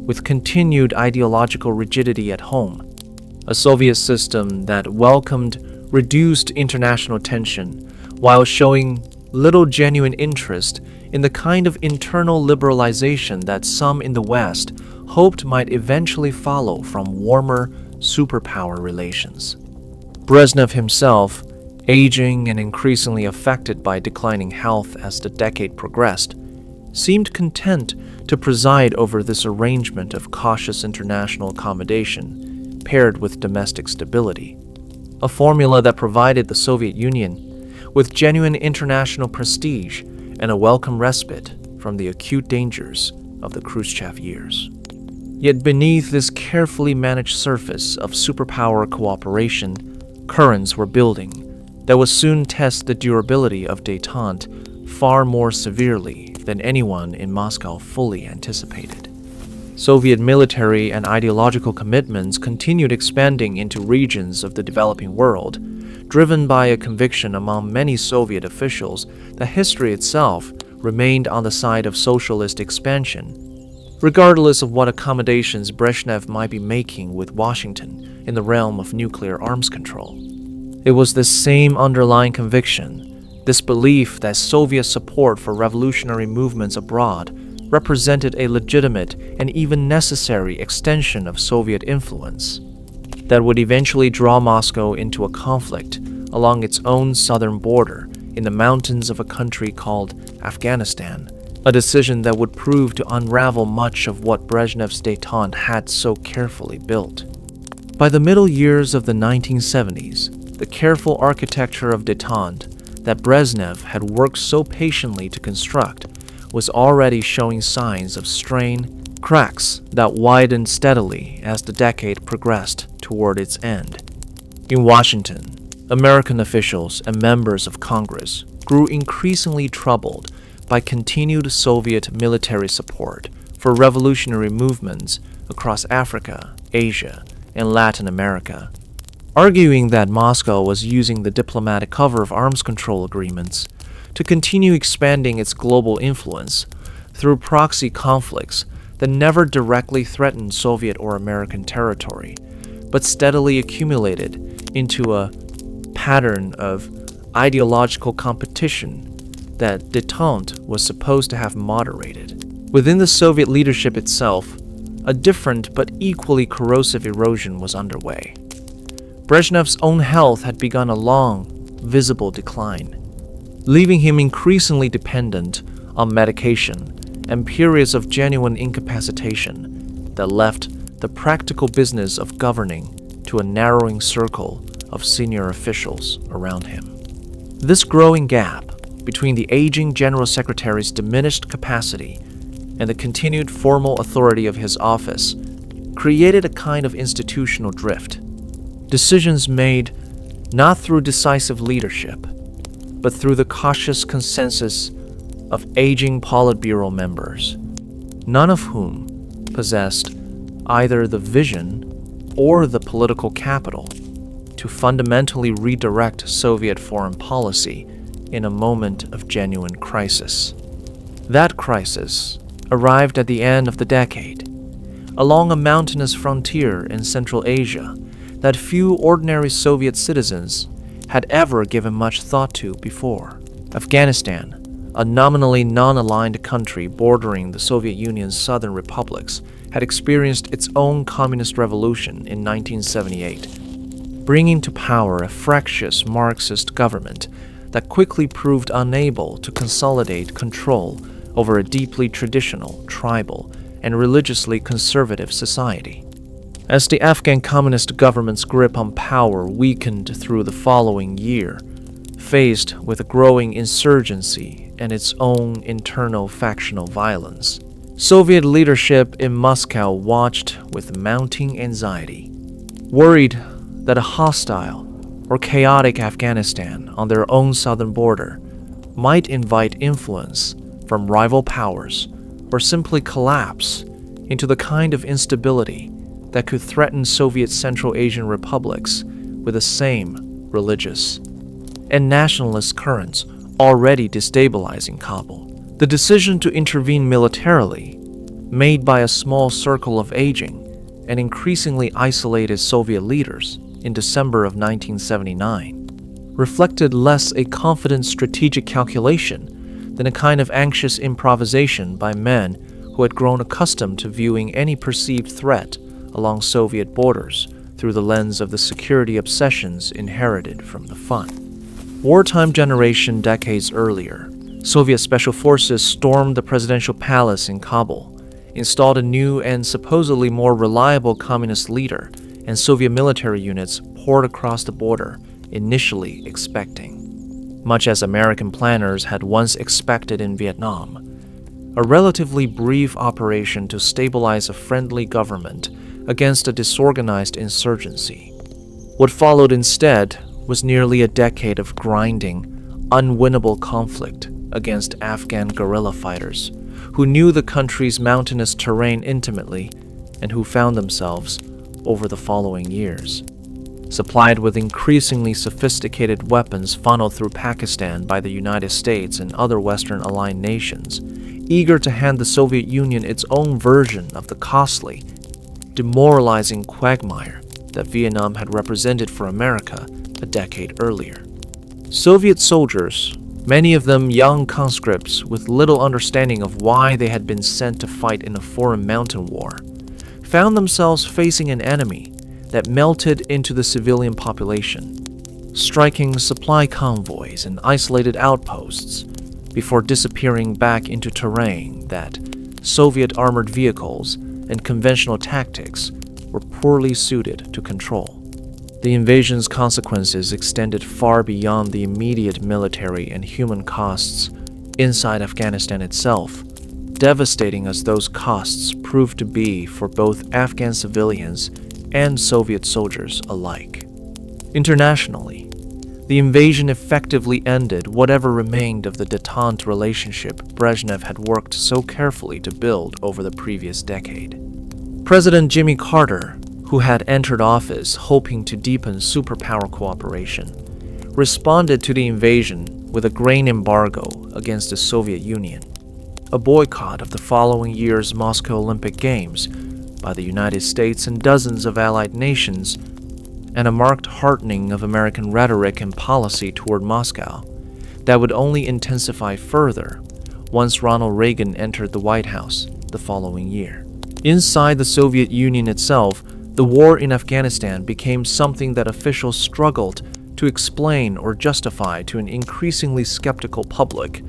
with continued ideological rigidity at home, a Soviet system that welcomed reduced international tension while showing little genuine interest in the kind of internal liberalization that some in the West hoped might eventually follow from warmer superpower relations. Brezhnev himself, aging and increasingly affected by declining health as the decade progressed, seemed content to preside over this arrangement of cautious international accommodation paired with domestic stability, a formula that provided the Soviet Union with genuine international prestige and a welcome respite from the acute dangers of the Khrushchev years. Yet beneath this carefully managed surface of superpower cooperation, currents were building that would soon test the durability of détente far more severely than anyone in Moscow fully anticipated. Soviet military and ideological commitments continued expanding into regions of the developing world, driven by a conviction among many Soviet officials that history itself remained on the side of socialist expansion, regardless of what accommodations Brezhnev might be making with Washington in the realm of nuclear arms control. It was this same underlying conviction, this belief that Soviet support for revolutionary movements abroad represented a legitimate and even necessary extension of Soviet influence, that would eventually draw Moscow into a conflict along its own southern border in the mountains of a country called Afghanistan, a decision that would prove to unravel much of what Brezhnev's détente had so carefully built. By the middle years of the 1970s, the careful architecture of détente that Brezhnev had worked so patiently to construct was already showing signs of strain, cracks that widened steadily as the decade progressed toward its end. In Washington, American officials and members of Congress grew increasingly troubled by continued Soviet military support for revolutionary movements across Africa, Asia, and Latin America, arguing that Moscow was using the diplomatic cover of arms control agreements to continue expanding its global influence through proxy conflicts that never directly threatened Soviet or American territory, but steadily accumulated into a pattern of ideological competition that détente was supposed to have moderated. Within the Soviet leadership itself, a different but equally corrosive erosion was underway. Brezhnev's own health had begun a long, visible decline, leaving him increasingly dependent on medication and periods of genuine incapacitation that left the practical business of governing to a narrowing circle of senior officials around him. This growing gap between the aging General Secretary's diminished capacity and the continued formal authority of his office created a kind of institutional drift. Decisions made not through decisive leadership, but through the cautious consensus of aging Politburo members, none of whom possessed either the vision or the political capital to fundamentally redirect Soviet foreign policy in a moment of genuine crisis. That crisis arrived at the end of the decade, along a mountainous frontier in Central Asia that few ordinary Soviet citizens had ever given much thought to before. Afghanistan, a nominally non-aligned country bordering the Soviet Union's southern republics, had experienced its own communist revolution in 1978, bringing to power a fractious Marxist government that quickly proved unable to consolidate control over a deeply traditional, tribal, and religiously conservative society. As the Afghan communist government's grip on power weakened through the following year, faced with a growing insurgency and its own internal factional violence, Soviet leadership in Moscow watched with mounting anxiety, worried that a hostile or chaotic Afghanistan on their own southern border might invite influence from rival powers or simply collapse into the kind of instability that could threaten Soviet Central Asian republics with the same religious and nationalist currents already destabilizing Kabul. The decision to intervene militarily, made by a small circle of aging and increasingly isolated Soviet leaders in December of 1979, reflected less a confident strategic calculation than a kind of anxious improvisation by men who had grown accustomed to viewing any perceived threat along Soviet borders through the lens of the security obsessions inherited from the fun. Wartime generation decades earlier, Soviet special forces stormed the presidential palace in Kabul, installed a new and supposedly more reliable communist leader, and Soviet military units poured across the border, initially expecting, much as American planners had once expected in Vietnam, a relatively brief operation to stabilize a friendly government against a disorganized insurgency. What followed instead was nearly a decade of grinding, unwinnable conflict against Afghan guerrilla fighters who knew the country's mountainous terrain intimately and who found themselves, over the following years, supplied with increasingly sophisticated weapons funneled through Pakistan by the United States and other Western-aligned nations, eager to hand the Soviet Union its own version of the costly, demoralizing quagmire that Vietnam had represented for America a decade earlier. Soviet soldiers, many of them young conscripts with little understanding of why they had been sent to fight in a foreign mountain war, found themselves facing an enemy that melted into the civilian population, striking supply convoys and isolated outposts before disappearing back into terrain that Soviet armored vehicles and conventional tactics were poorly suited to control. The invasion's consequences extended far beyond the immediate military and human costs inside Afghanistan itself, devastating as those costs proved to be for both Afghan civilians and Soviet soldiers alike. Internationally, the invasion effectively ended whatever remained of the détente relationship Brezhnev had worked so carefully to build over the previous decade. President Jimmy Carter, who had entered office hoping to deepen superpower cooperation, responded to the invasion with a grain embargo against the Soviet Union, a boycott of the following year's Moscow Olympic Games by the United States and dozens of allied nations, and a marked hardening of American rhetoric and policy toward Moscow that would only intensify further once Ronald Reagan entered the White House the following year. Inside the Soviet Union itself, the war in Afghanistan became something that officials struggled to explain or justify to an increasingly skeptical public,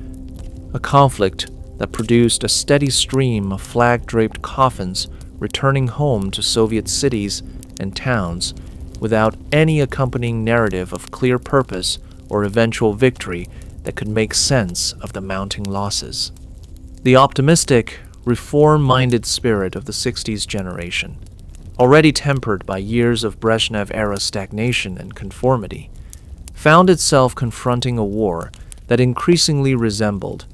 a conflict that produced a steady stream of flag-draped coffins returning home to Soviet cities and towns without any accompanying narrative of clear purpose or eventual victory that could make sense of the mounting losses. The optimistic, reform-minded spirit of the 60s generation, already tempered by years of Brezhnev-era stagnation and conformity, found itself confronting a war that increasingly resembled,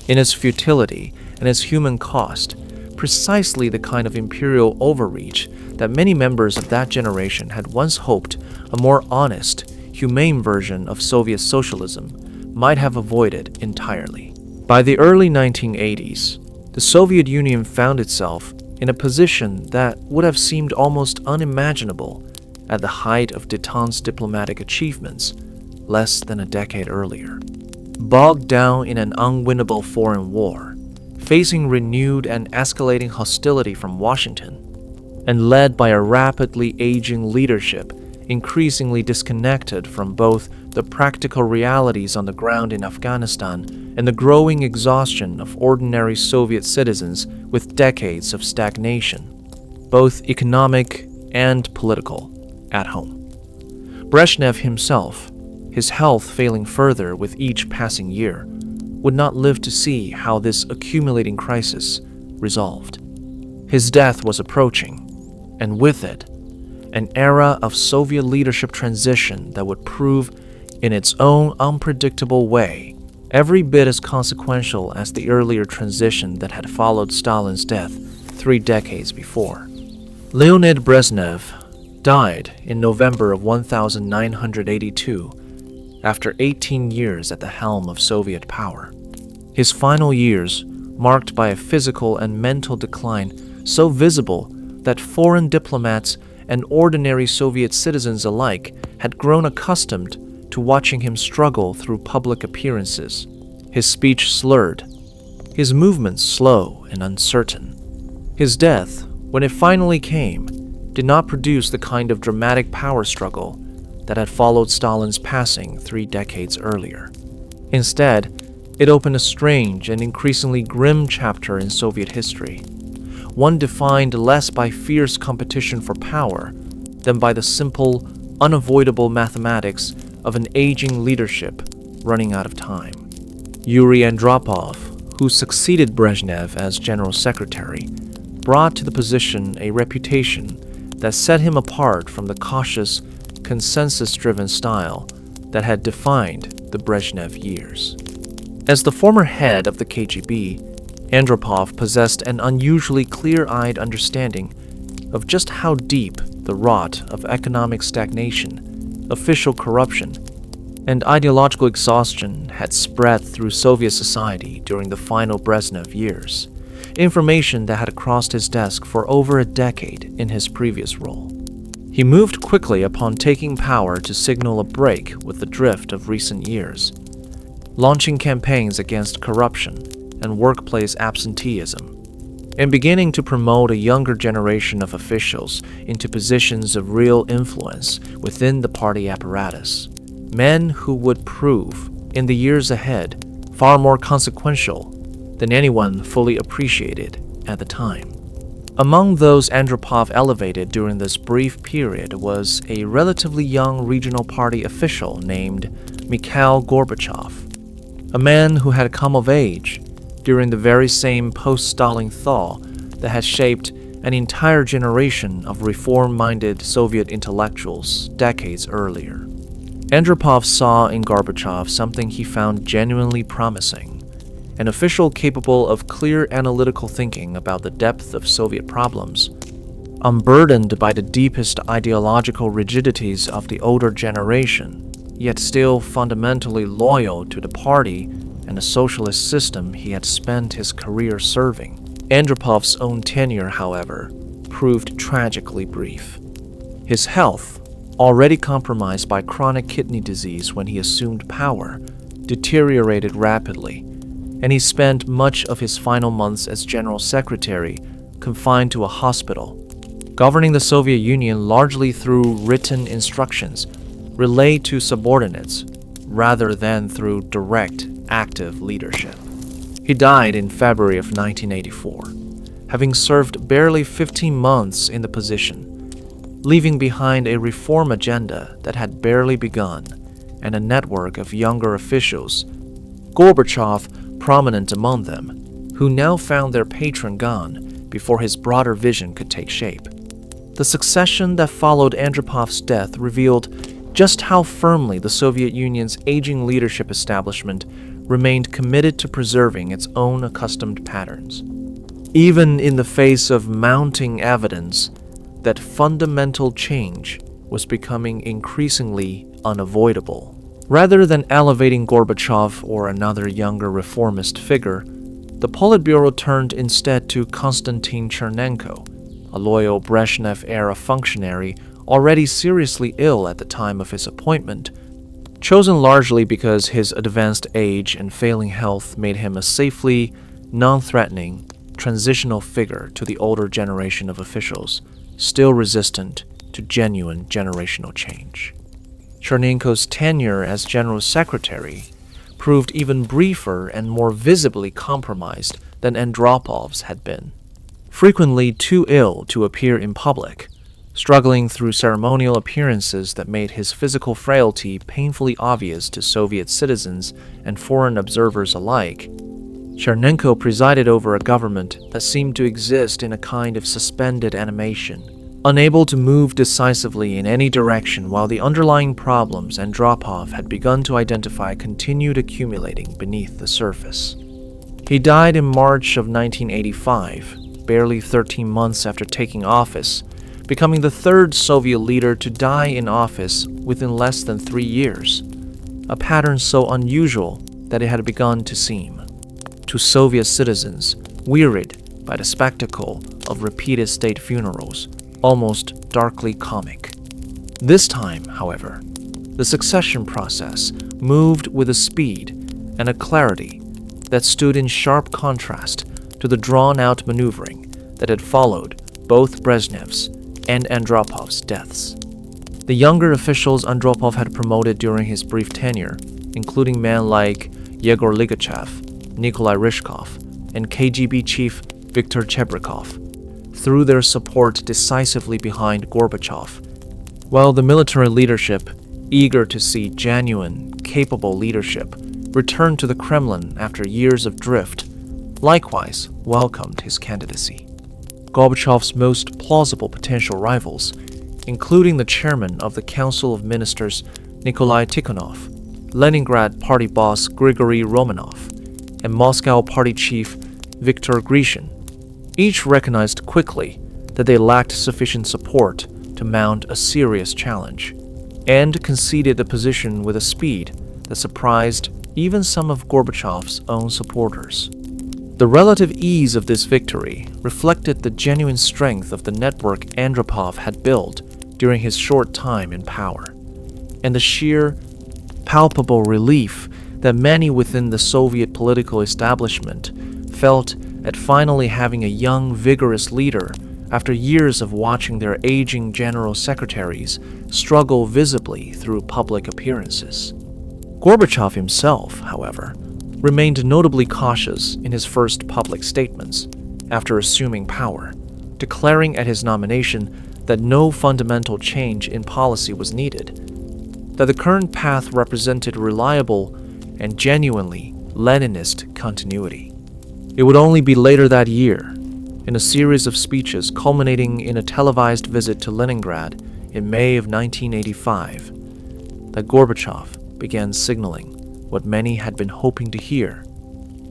in its futility and its human cost, precisely the kind of imperial overreach that many members of that generation had once hoped a more honest, humane version of Soviet socialism might have avoided entirely. By the early 1980s, the Soviet Union found itself in a position that would have seemed almost unimaginable at the height of détente's diplomatic achievements less than a decade earlier. Bogged down in an unwinnable foreign war, facing renewed and escalating hostility from Washington, and led by a rapidly aging leadership increasingly disconnected from both the practical realities on the ground in Afghanistan and the growing exhaustion of ordinary Soviet citizens with decades of stagnation, both economic and political, at home. Brezhnev himself, his health failing further with each passing year, would not live to see how this accumulating crisis resolved. His death was approaching, and with it, an era of Soviet leadership transition that would prove, in its own unpredictable way, every bit as consequential as the earlier transition that had followed Stalin's death 3 decades before. Leonid Brezhnev died in November of 1982 after 18 years at the helm of Soviet power. His final years, marked by a physical and mental decline so visible that foreign diplomats and ordinary Soviet citizens alike had grown accustomed to watching him struggle through public appearances, his speech slurred, his movements slow and uncertain. His death, when it finally came, did not produce the kind of dramatic power struggle that had followed Stalin's passing 3 decades earlier. Instead, it opened a strange and increasingly grim chapter in Soviet history, one defined less by fierce competition for power than by the simple, unavoidable mathematics of an aging leadership running out of time. Yuri Andropov, who succeeded Brezhnev as General Secretary, brought to the position a reputation that set him apart from the cautious, consensus-driven style that had defined the Brezhnev years. As the former head of the KGB, Andropov possessed an unusually clear-eyed understanding of just how deep the rot of economic stagnation, official corruption, and ideological exhaustion had spread through Soviet society during the final Brezhnev years, information that had crossed his desk for over a decade in his previous role. He moved quickly upon taking power to signal a break with the drift of recent years, launching campaigns against corruption and workplace absenteeism, and beginning to promote a younger generation of officials into positions of real influence within the party apparatus, men who would prove, in the years ahead, far more consequential than anyone fully appreciated at the time. Among those Andropov elevated during this brief period was a relatively young regional party official named Mikhail Gorbachev, a man who had come of age during the very same post-Stalin thaw that had shaped an entire generation of reform-minded Soviet intellectuals decades earlier. Andropov saw in Gorbachev something he found genuinely promising, an official capable of clear analytical thinking about the depth of Soviet problems, unburdened by the deepest ideological rigidities of the older generation, yet still fundamentally loyal to the party and the socialist system he had spent his career serving. Andropov's own tenure, however, proved tragically brief. His health, already compromised by chronic kidney disease when he assumed power, deteriorated rapidly, and he spent much of his final months as General Secretary confined to a hospital, governing the Soviet Union largely through written instructions relayed to subordinates rather than through direct, active leadership. He died in February of 1984, having served barely 15 months in the position, leaving behind a reform agenda that had barely begun and a network of younger officials, Gorbachev prominent among them, who now found their patron gone before his broader vision could take shape. The succession that followed Andropov's death revealed just how firmly the Soviet Union's aging leadership establishment remained committed to preserving its own accustomed patterns, even in the face of mounting evidence that fundamental change was becoming increasingly unavoidable. Rather than elevating Gorbachev or another younger reformist figure, the Politburo turned instead to Konstantin Chernenko, a loyal Brezhnev-era functionary already seriously ill at the time of his appointment, chosen largely because his advanced age and failing health made him a safely non-threatening, transitional figure to the older generation of officials, still resistant to genuine generational change. Chernenko's tenure as General Secretary proved even briefer and more visibly compromised than Andropov's had been. Frequently too ill to appear in public, struggling through ceremonial appearances that made his physical frailty painfully obvious to Soviet citizens and foreign observers alike, Chernenko presided over a government that seemed to exist in a kind of suspended animation, unable to move decisively in any direction while the underlying problems Andropov had begun to identify continued accumulating beneath the surface. He died in March of 1985, barely 13 months after taking office, becoming the third Soviet leader to die in office within less than 3 years, a pattern so unusual that it had begun to seem, to Soviet citizens wearied by the spectacle of repeated state funerals, almost darkly comic. This time, however, the succession process moved with a speed and a clarity that stood in sharp contrast to the drawn-out maneuvering that had followed both Brezhnev's and Andropov's deaths. The younger officials Andropov had promoted during his brief tenure, including men like Yegor Ligachev, Nikolai Ryzhkov, and KGB chief Viktor Chebrikov, threw their support decisively behind Gorbachev, while the military leadership, eager to see genuine, capable leadership, returned to the Kremlin after years of drift, likewise welcomed his candidacy. Gorbachev's most plausible potential rivals, including the chairman of the Council of Ministers Nikolai Tikhonov, Leningrad party boss Grigory Romanov, and Moscow party chief Viktor Grishin, each recognized quickly that they lacked sufficient support to mount a serious challenge, and conceded the position with a speed that surprised even some of Gorbachev's own supporters. The relative ease of this victory reflected the genuine strength of the network Andropov had built during his short time in power, and the sheer, palpable relief that many within the Soviet political establishment felt at finally having a young, vigorous leader after years of watching their aging general secretaries struggle visibly through public appearances. Gorbachev himself, however, remained notably cautious in his first public statements after assuming power, declaring at his nomination that no fundamental change in policy was needed, that the current path represented reliable and genuinely Leninist continuity. It would only be later that year, in a series of speeches culminating in a televised visit to Leningrad in May of 1985, that Gorbachev began signaling what many had been hoping to hear,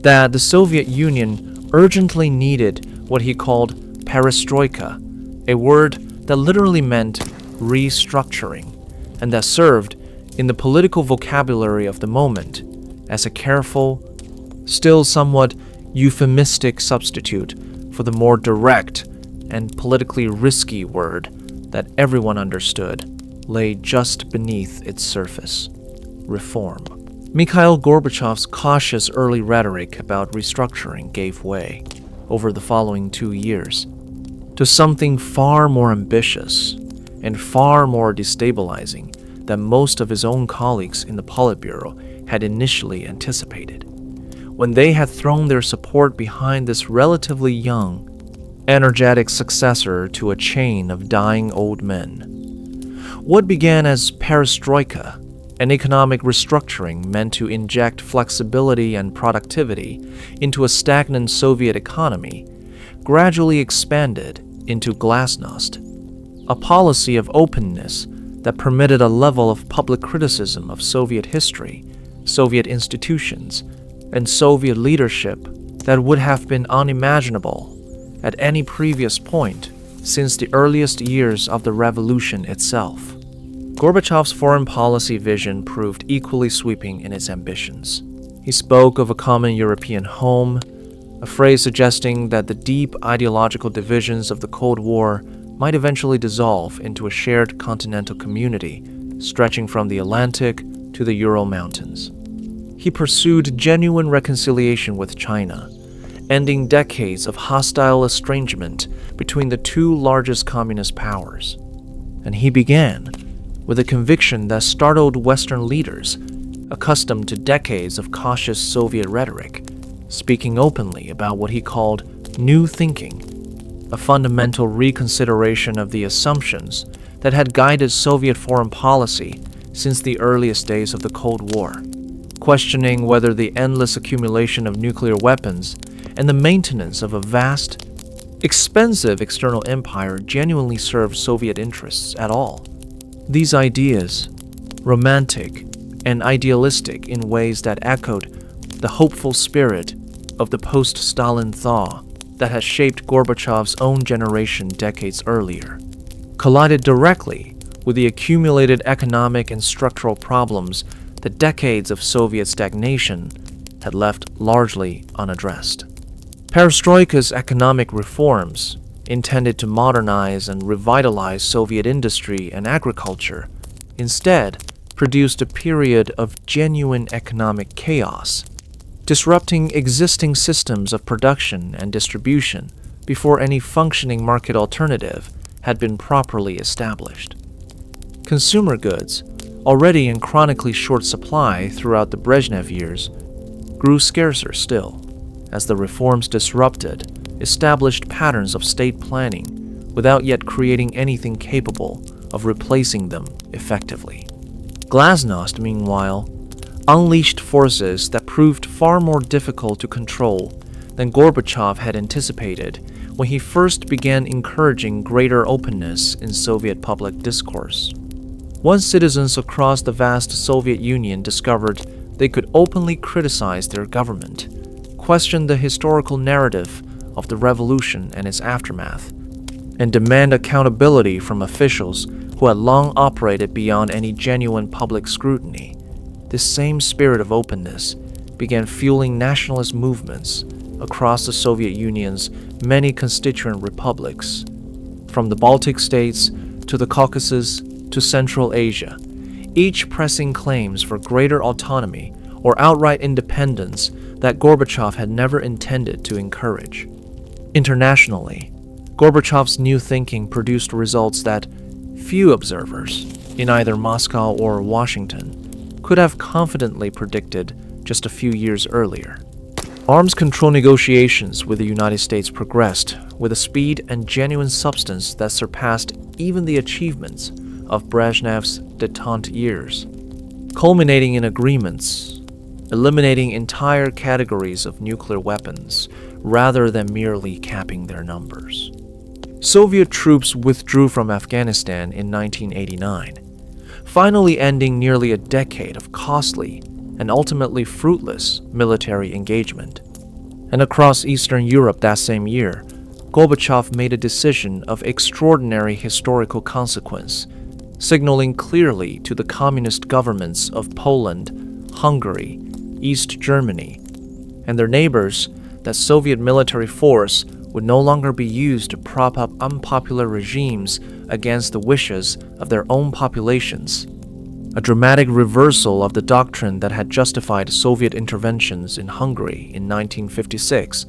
that the Soviet Union urgently needed what he called Perestroika, a word that literally meant restructuring, and that served, in the political vocabulary of the moment, as a careful, still somewhat euphemistic substitute for the more direct and politically risky word that everyone understood lay just beneath its surface: reform. Mikhail Gorbachev's cautious early rhetoric about restructuring gave way, over the following 2 years, to something far more ambitious and far more destabilizing than most of his own colleagues in the Politburo had initially anticipated, when they had thrown their support behind this relatively young, energetic successor to a chain of dying old men. What began as perestroika, an economic restructuring meant to inject flexibility and productivity into a stagnant Soviet economy, gradually expanded into Glasnost, a policy of openness that permitted a level of public criticism of Soviet history, Soviet institutions, and Soviet leadership that would have been unimaginable at any previous point since the earliest years of the revolution itself. Gorbachev's foreign policy vision proved equally sweeping in its ambitions. He spoke of a common European home, a phrase suggesting that the deep ideological divisions of the Cold War might eventually dissolve into a shared continental community stretching from the Atlantic to the Ural Mountains. He pursued genuine reconciliation with China, ending decades of hostile estrangement between the two largest communist powers. And he began with a conviction that startled Western leaders, accustomed to decades of cautious Soviet rhetoric, speaking openly about what he called new thinking, a fundamental reconsideration of the assumptions that had guided Soviet foreign policy since the earliest days of the Cold War, questioning whether the endless accumulation of nuclear weapons and the maintenance of a vast, expensive external empire genuinely served Soviet interests at all. These ideas, romantic and idealistic in ways that echoed the hopeful spirit of the post-Stalin Thaw that had shaped Gorbachev's own generation decades earlier, collided directly with the accumulated economic and structural problems that decades of Soviet stagnation had left largely unaddressed. Perestroika's economic reforms, intended to modernize and revitalize Soviet industry and agriculture, instead produced a period of genuine economic chaos, disrupting existing systems of production and distribution before any functioning market alternative had been properly established. Consumer goods, already in chronically short supply throughout the Brezhnev years, grew scarcer still, as the reforms disrupted established patterns of state planning without yet creating anything capable of replacing them effectively. Glasnost, meanwhile, unleashed forces that proved far more difficult to control than Gorbachev had anticipated when he first began encouraging greater openness in Soviet public discourse. Once citizens across the vast Soviet Union discovered they could openly criticize their government, question the historical narrative of the revolution and its aftermath, and demand accountability from officials who had long operated beyond any genuine public scrutiny, this same spirit of openness began fueling nationalist movements across the Soviet Union's many constituent republics, from the Baltic states to the Caucasus to Central Asia, each pressing claims for greater autonomy or outright independence that Gorbachev had never intended to encourage. Internationally, Gorbachev's new thinking produced results that few observers, in either Moscow or Washington, could have confidently predicted just a few years earlier. Arms control negotiations with the United States progressed with a speed and genuine substance that surpassed even the achievements of Brezhnev's détente years, culminating in agreements eliminating entire categories of nuclear weapons rather than merely capping their numbers. Soviet troops withdrew from Afghanistan in 1989, finally ending nearly a decade of costly and ultimately fruitless military engagement. And across Eastern Europe that same year, Gorbachev made a decision of extraordinary historical consequence, signaling clearly to the communist governments of Poland, Hungary, East Germany, and their neighbors that Soviet military force would no longer be used to prop up unpopular regimes against the wishes of their own populations, a dramatic reversal of the doctrine that had justified Soviet interventions in Hungary in 1956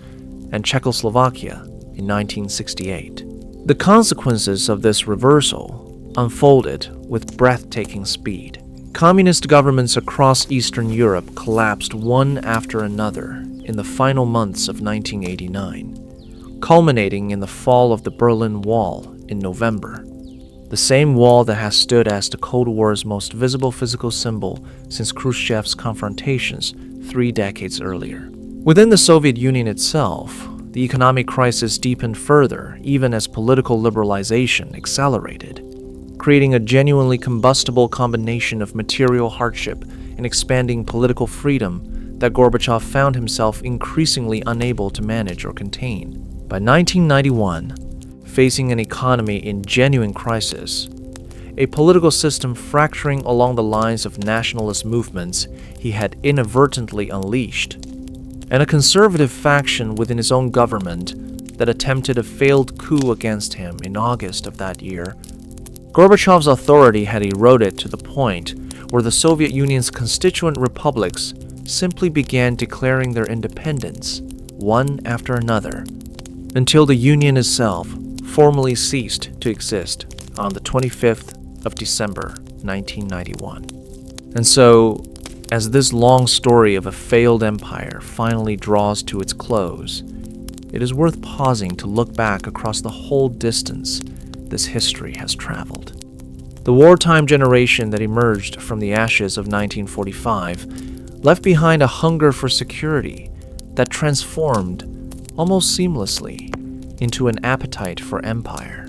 and Czechoslovakia in 1968. The consequences of this reversal unfolded with breathtaking speed. Communist governments across Eastern Europe collapsed one after another in the final months of 1989, culminating in the fall of the Berlin Wall in November, the same wall that has stood as the Cold War's most visible physical symbol since Khrushchev's confrontations 3 decades earlier. Within the Soviet Union itself, the economic crisis deepened further even as political liberalization accelerated, creating a genuinely combustible combination of material hardship and expanding political freedom that Gorbachev found himself increasingly unable to manage or contain. By 1991, facing an economy in genuine crisis, a political system fracturing along the lines of nationalist movements he had inadvertently unleashed, and a conservative faction within his own government that attempted a failed coup against him in August of that year. Gorbachev's authority had eroded to the point where the Soviet Union's constituent republics simply began declaring their independence, one after another, until the Union itself formally ceased to exist on the 25th of December, 1991. And so, as this long story of a failed empire finally draws to its close, it is worth pausing to look back across the whole distance this history has traveled. The wartime generation that emerged from the ashes of 1945 left behind a hunger for security that transformed almost seamlessly into an appetite for empire.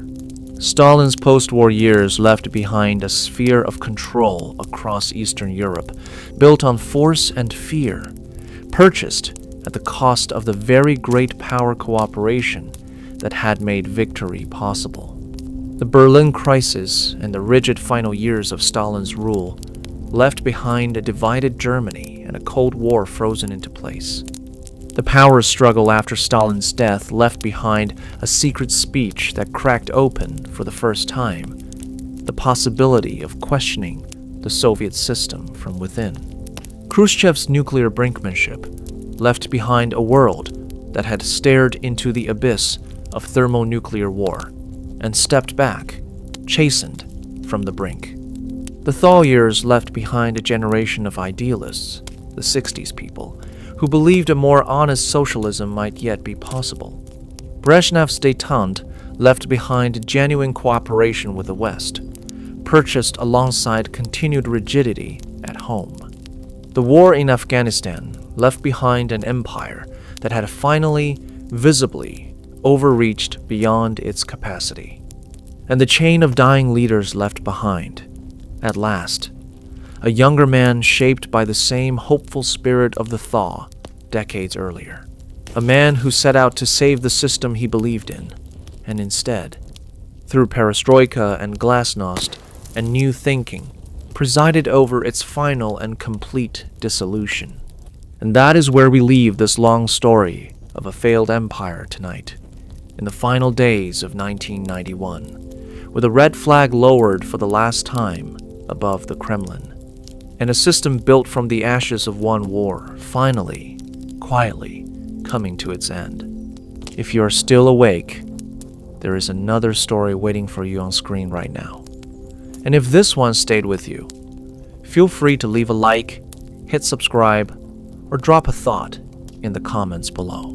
Stalin's post-war years left behind a sphere of control across Eastern Europe, built on force and fear, purchased at the cost of the very great power cooperation that had made victory possible. The Berlin crisis and the rigid final years of Stalin's rule left behind a divided Germany and a Cold War frozen into place. The power struggle after Stalin's death left behind a secret speech that cracked open, for the first time, the possibility of questioning the Soviet system from within. Khrushchev's nuclear brinkmanship left behind a world that had stared into the abyss of thermonuclear war and stepped back, chastened from the brink. The Thaw years left behind a generation of idealists, the Sixties people, who believed a more honest socialism might yet be possible. Brezhnev's détente left behind genuine cooperation with the West, purchased alongside continued rigidity at home. The war in Afghanistan left behind an empire that had finally, visibly, overreached beyond its capacity. And the chain of dying leaders left behind, at last, a younger man shaped by the same hopeful spirit of the Thaw decades earlier. A man who set out to save the system he believed in, and instead, through Perestroika and Glasnost and new thinking, presided over its final and complete dissolution. And that is where we leave this long story of a failed empire tonight, in the final days of 1991, with a red flag lowered for the last time above the Kremlin, and a system built from the ashes of one war finally, quietly coming to its end. If you are still awake, there is another story waiting for you on screen right now. And if this one stayed with you, feel free to leave a like, hit subscribe, or drop a thought in the comments below.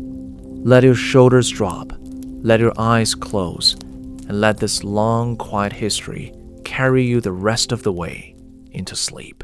Let your shoulders drop, let your eyes close, and let this long, quiet history carry you the rest of the way into sleep.